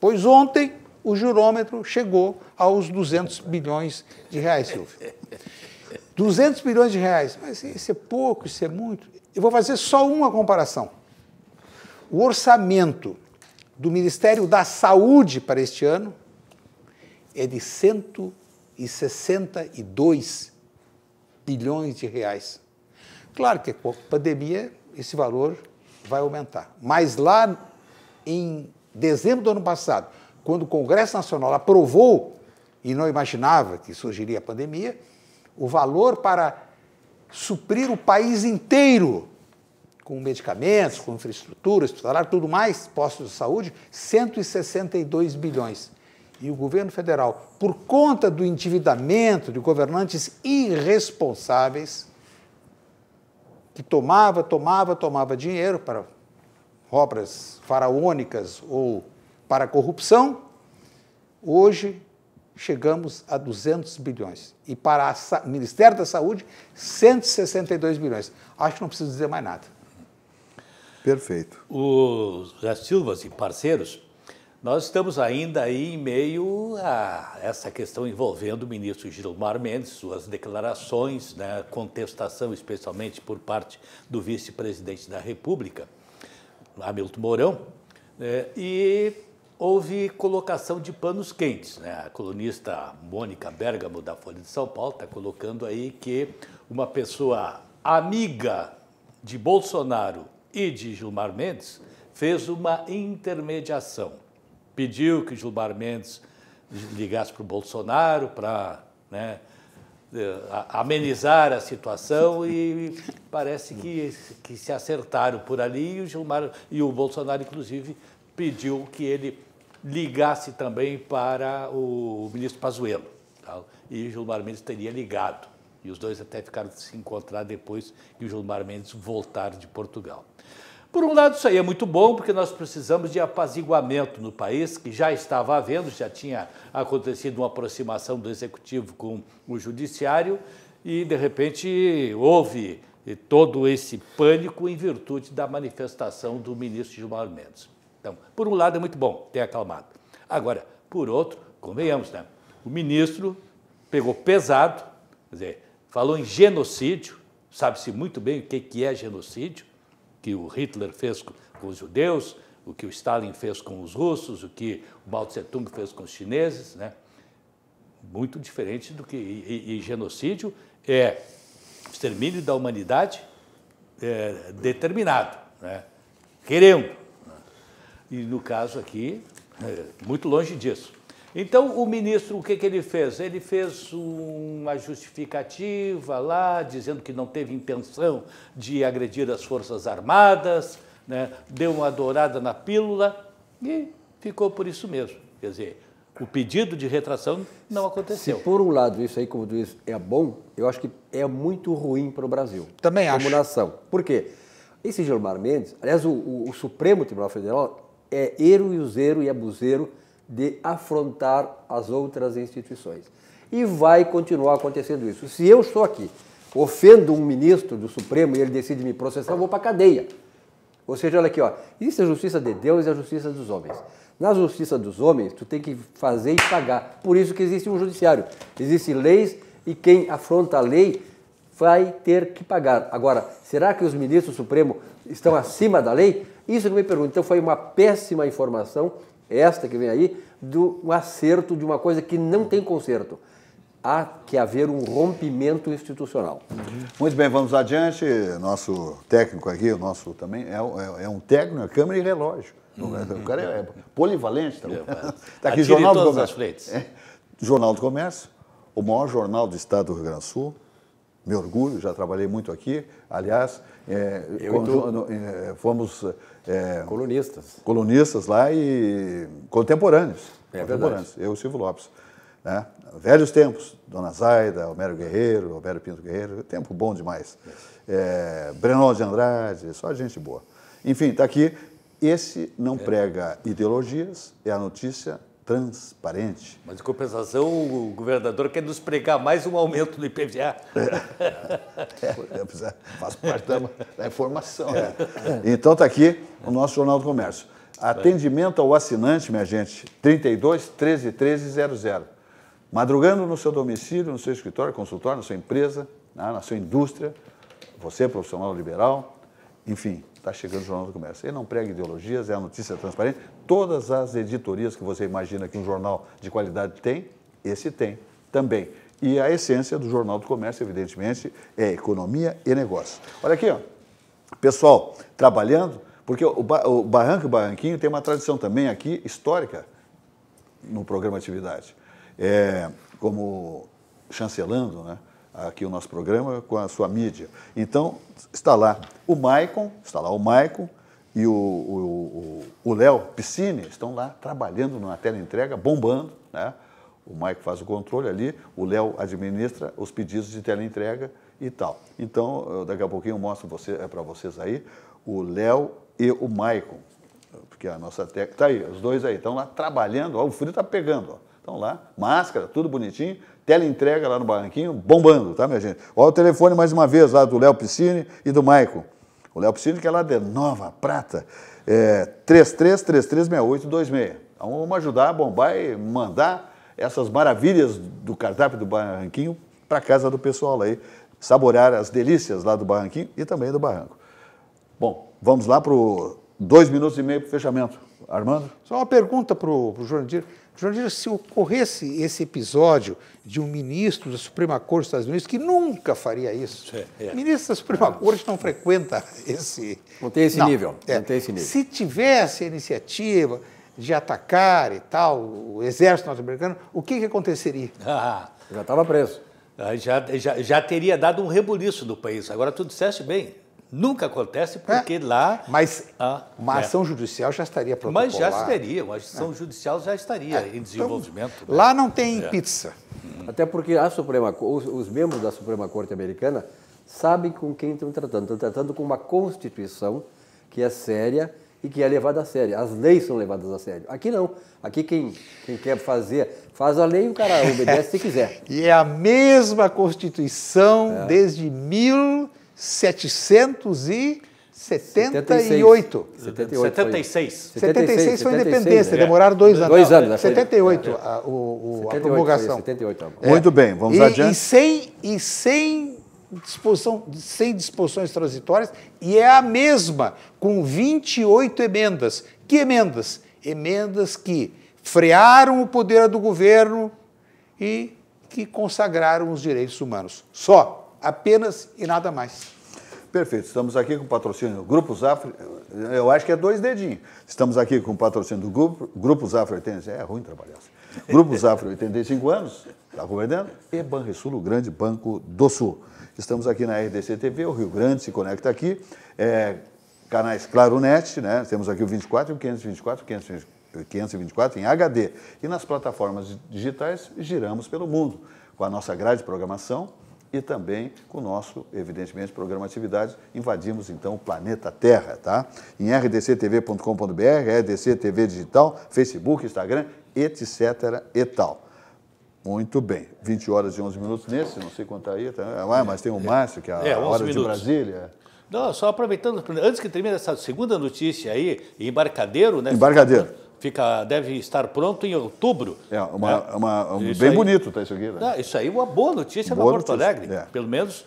Pois ontem o jurômetro chegou aos 200 bilhões de reais, Silvio. 200 bilhões de reais, mas isso é pouco, isso é muito. Eu vou fazer só uma comparação. O orçamento do Ministério da Saúde para este ano é de 162 bilhões de reais. Claro que com a pandemia esse valor vai aumentar. Mas lá em dezembro do ano passado, quando o Congresso Nacional aprovou, e não imaginava que surgiria a pandemia, o valor para suprir o país inteiro com medicamentos, com infraestrutura, hospitalar, tudo mais, postos de saúde, 162 bilhões. E o governo federal, por conta do endividamento de governantes irresponsáveis, que tomava dinheiro para obras faraônicas ou para a corrupção, hoje chegamos a 200 bilhões. E para o Ministério da Saúde, 162 bilhões. Acho que não preciso dizer mais nada. Perfeito. Os Zé Silvas e parceiros, nós estamos ainda aí em meio a essa questão envolvendo o ministro Gilmar Mendes, suas declarações, né, contestação especialmente por parte do vice-presidente da República, Hamilton Mourão, e houve colocação de panos quentes, né? A colunista Mônica Bergamo, da Folha de São Paulo, está colocando aí que uma pessoa amiga de Bolsonaro e de Gilmar Mendes fez uma intermediação. pediu que Gilmar Mendes ligasse para o Bolsonaro para, né, amenizar a situação, e parece que se acertaram por ali, e o Bolsonaro, inclusive, pediu que ele ligasse também para o ministro Pazuello, tá? E o Gilmar Mendes teria ligado, e os dois até ficaram de se encontrar depois que o Gilmar Mendes voltar de Portugal. Por um lado, isso aí é muito bom, porque nós precisamos de apaziguamento no país, que já estava havendo, já tinha acontecido uma aproximação do Executivo com o Judiciário, e, de repente, houve todo esse pânico em virtude da manifestação do ministro Gilmar Mendes. Então, por um lado, é muito bom ter acalmado. Agora, por outro, convenhamos, né? O ministro pegou pesado, quer dizer, falou em genocídio, sabe-se muito bem o que é genocídio, que o Hitler fez com os judeus, o que o Stalin fez com os russos, o que o Mao Tse-tung fez com os chineses, né? Muito diferente do que... E genocídio é extermínio da humanidade determinado, né? Querendo. E, no caso aqui, muito longe disso. Então, o ministro, o que ele fez? Ele fez uma justificativa lá, dizendo que não teve intenção de agredir as Forças Armadas, né? Deu uma dourada na pílula e ficou por isso mesmo. Quer dizer, o pedido de retração não aconteceu. Se, por um lado, isso aí, como tu diz, é bom, eu acho que é muito ruim para o Brasil. Também acho. Como nação. Por quê? Esse Gilmar Mendes, aliás, o Supremo Tribunal Federal é erro e useiro e abuseiro de afrontar as outras instituições. E vai continuar acontecendo isso. Se eu estou aqui, ofendo um ministro do Supremo e ele decide me processar, eu vou para a cadeia. Ou seja, olha aqui, ó, existe a justiça de Deus e a justiça dos homens. Na justiça dos homens, tu tem que fazer e pagar. Por isso que existe um judiciário. Existem leis e quem afronta a lei vai ter que pagar. Agora, será que os ministros do Supremo estão acima da lei? Isso que eu me pergunto. Então foi uma péssima informação, esta que vem aí, do acerto de uma coisa que não tem conserto. Há que haver um rompimento institucional. Muito bem, vamos adiante. Nosso técnico aqui, o nosso também, é um técnico, é câmera e relógio. O cara é polivalente. Está aqui, Jornal do Comércio. Jornal do Comércio, o maior jornal do estado do Rio Grande do Sul. Me orgulho, já trabalhei muito aqui. Aliás, fomos colunistas lá e contemporâneos. Verdade. Eu e o Silvio Lopes. Né? Velhos tempos, Dona Zaida, Homero Guerreiro, Homero Pinto Guerreiro, tempo bom demais. Brenol de Andrade, só gente boa. Enfim, está aqui. Esse não prega ideologias, é a notícia transparente. Mas, em compensação, o governador quer nos pregar mais um aumento do IPVA. Faz parte da informação. Né? Então, está aqui o nosso Jornal do Comércio. Atendimento ao assinante, minha gente, 32 13 13 00. Madrugando no seu domicílio, no seu escritório, consultório, na sua empresa, na sua indústria, você, profissional liberal, enfim, está chegando o Jornal do Comércio. Ele não prega ideologias, é a notícia transparente. Todas as editorias que você imagina que um jornal de qualidade tem, esse tem também. E a essência do Jornal do Comércio, evidentemente, é economia e negócio. Olha aqui, ó, pessoal trabalhando, porque o Barranco e Barranquinho tem uma tradição também aqui histórica no programa Atividade. Como chancelando, né, aqui o nosso programa com a sua mídia. Então, está lá o Maicon e o Léo Piscine estão lá trabalhando na teleentrega, bombando, né? O Maicon faz o controle ali, o Léo administra os pedidos de teleentrega e tal. Então, daqui a pouquinho eu mostro para vocês aí o Léo e o Maicon, porque a nossa técnica... Está aí, os dois aí, estão lá trabalhando, ó, o frio está pegando, ó. Estão lá, máscara, tudo bonitinho, teleentrega lá no Barranquinho, bombando, tá, minha gente? Olha o telefone mais uma vez lá do Léo Piscine e do Maicon. O Léo Piscine, que é lá de Nova Prata, 33336826. Então vamos ajudar a bombar e mandar essas maravilhas do cardápio do Barranquinho para casa do pessoal aí, saborear as delícias lá do Barranquinho e também do Barranco. Bom, vamos lá para 2 minutos e meio para o fechamento. Armando? Só uma pergunta para o Jurandir. Jurandir, se ocorresse esse episódio de um ministro da Suprema Corte dos Estados Unidos, que nunca faria isso, ministro da Suprema Corte não frequenta esse... Não tem esse nível. Não tem esse nível. Se tivesse a iniciativa de atacar e tal, o exército norte-americano, o que aconteceria? Já estava preso. Já teria dado um rebuliço no país. Agora, tu disseste bem, nunca acontece porque lá... Mas uma ação judicial já estaria protocolada. Mas já estaria, uma ação judicial já estaria em desenvolvimento. Então, lá não tem pizza. Até porque os membros da Suprema Corte Americana sabem com quem estão tratando. Estão tratando com uma Constituição que é séria e que é levada a sério. As leis são levadas a sério. Aqui não. Aqui quem quer faz a lei e o cara obedece se quiser. E é a mesma Constituição desde 1778. 76 foi a independência, demoraram 2 anos. 2 anos. 78 a promulgação. 78. Muito bem, vamos adiante. Sem disposições transitórias, e é a mesma, com 28 emendas. Que emendas? Emendas que frearam o poder do governo e que consagraram os direitos humanos. Só, apenas e nada mais. Perfeito, estamos aqui com o patrocínio do Grupo Zafra, eu acho que é 2 dedinhos. Estamos aqui com o patrocínio do Grupo Zafra 85, é ruim trabalhar assim. Grupo Zafra 85 anos, está compreendendo? E Banrisul, o grande banco do Sul. Estamos aqui na RDC TV, o Rio Grande se conecta aqui, canais Claro Net, né? Temos aqui o 24 e o 524 em HD. E nas plataformas digitais giramos pelo mundo, com a nossa grade de programação e também com o nosso, evidentemente, programa Atividades. Invadimos, então, o planeta Terra, tá? Em rdctv.com.br, RDC TV Digital, Facebook, Instagram, etc. e tal. Muito bem. 20 horas e 11 minutos nesse, não sei quanto aí, mas tem o Márcio, que é a hora de Brasília. Não, só aproveitando, antes que termine essa segunda notícia aí, Embarcadero, né? Embarcadero. Deve estar pronto em outubro. Bem bonito tá isso aqui. Né? Isso aí é uma boa notícia para Porto Alegre. Pelo menos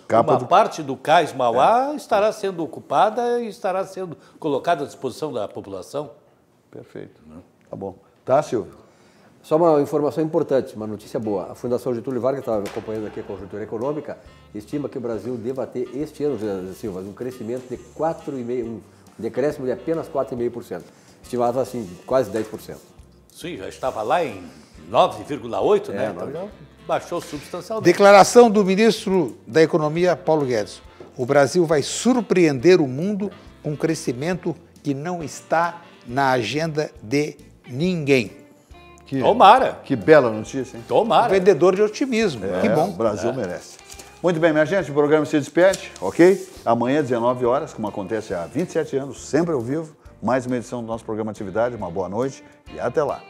parte do Cais Mauá estará sendo ocupada e estará sendo colocada à disposição da população. Perfeito. Tá bom. Tá, Silvio? Só uma informação importante, uma notícia boa. A Fundação Getúlio Vargas, estava acompanhando aqui a conjuntura econômica, estima que o Brasil deva ter este ano, Silva, um crescimento de 4,5%, um decréscimo de apenas 4,5%. Estimava assim, quase 10%. Sim, já estava lá em 9,8%, né? Então já baixou substancialmente. Declaração do ministro da Economia, Paulo Guedes. O Brasil vai surpreender o mundo com um crescimento que não está na agenda de ninguém. Tomara. Que bela notícia, hein? Tomara. Vendedor de otimismo. Que bom. O Brasil merece. Muito bem, minha gente, o programa se despede, ok? Amanhã, 19 horas, como acontece há 27 anos, sempre ao vivo, mais uma edição do nosso programa Atividade. Uma boa noite e até lá.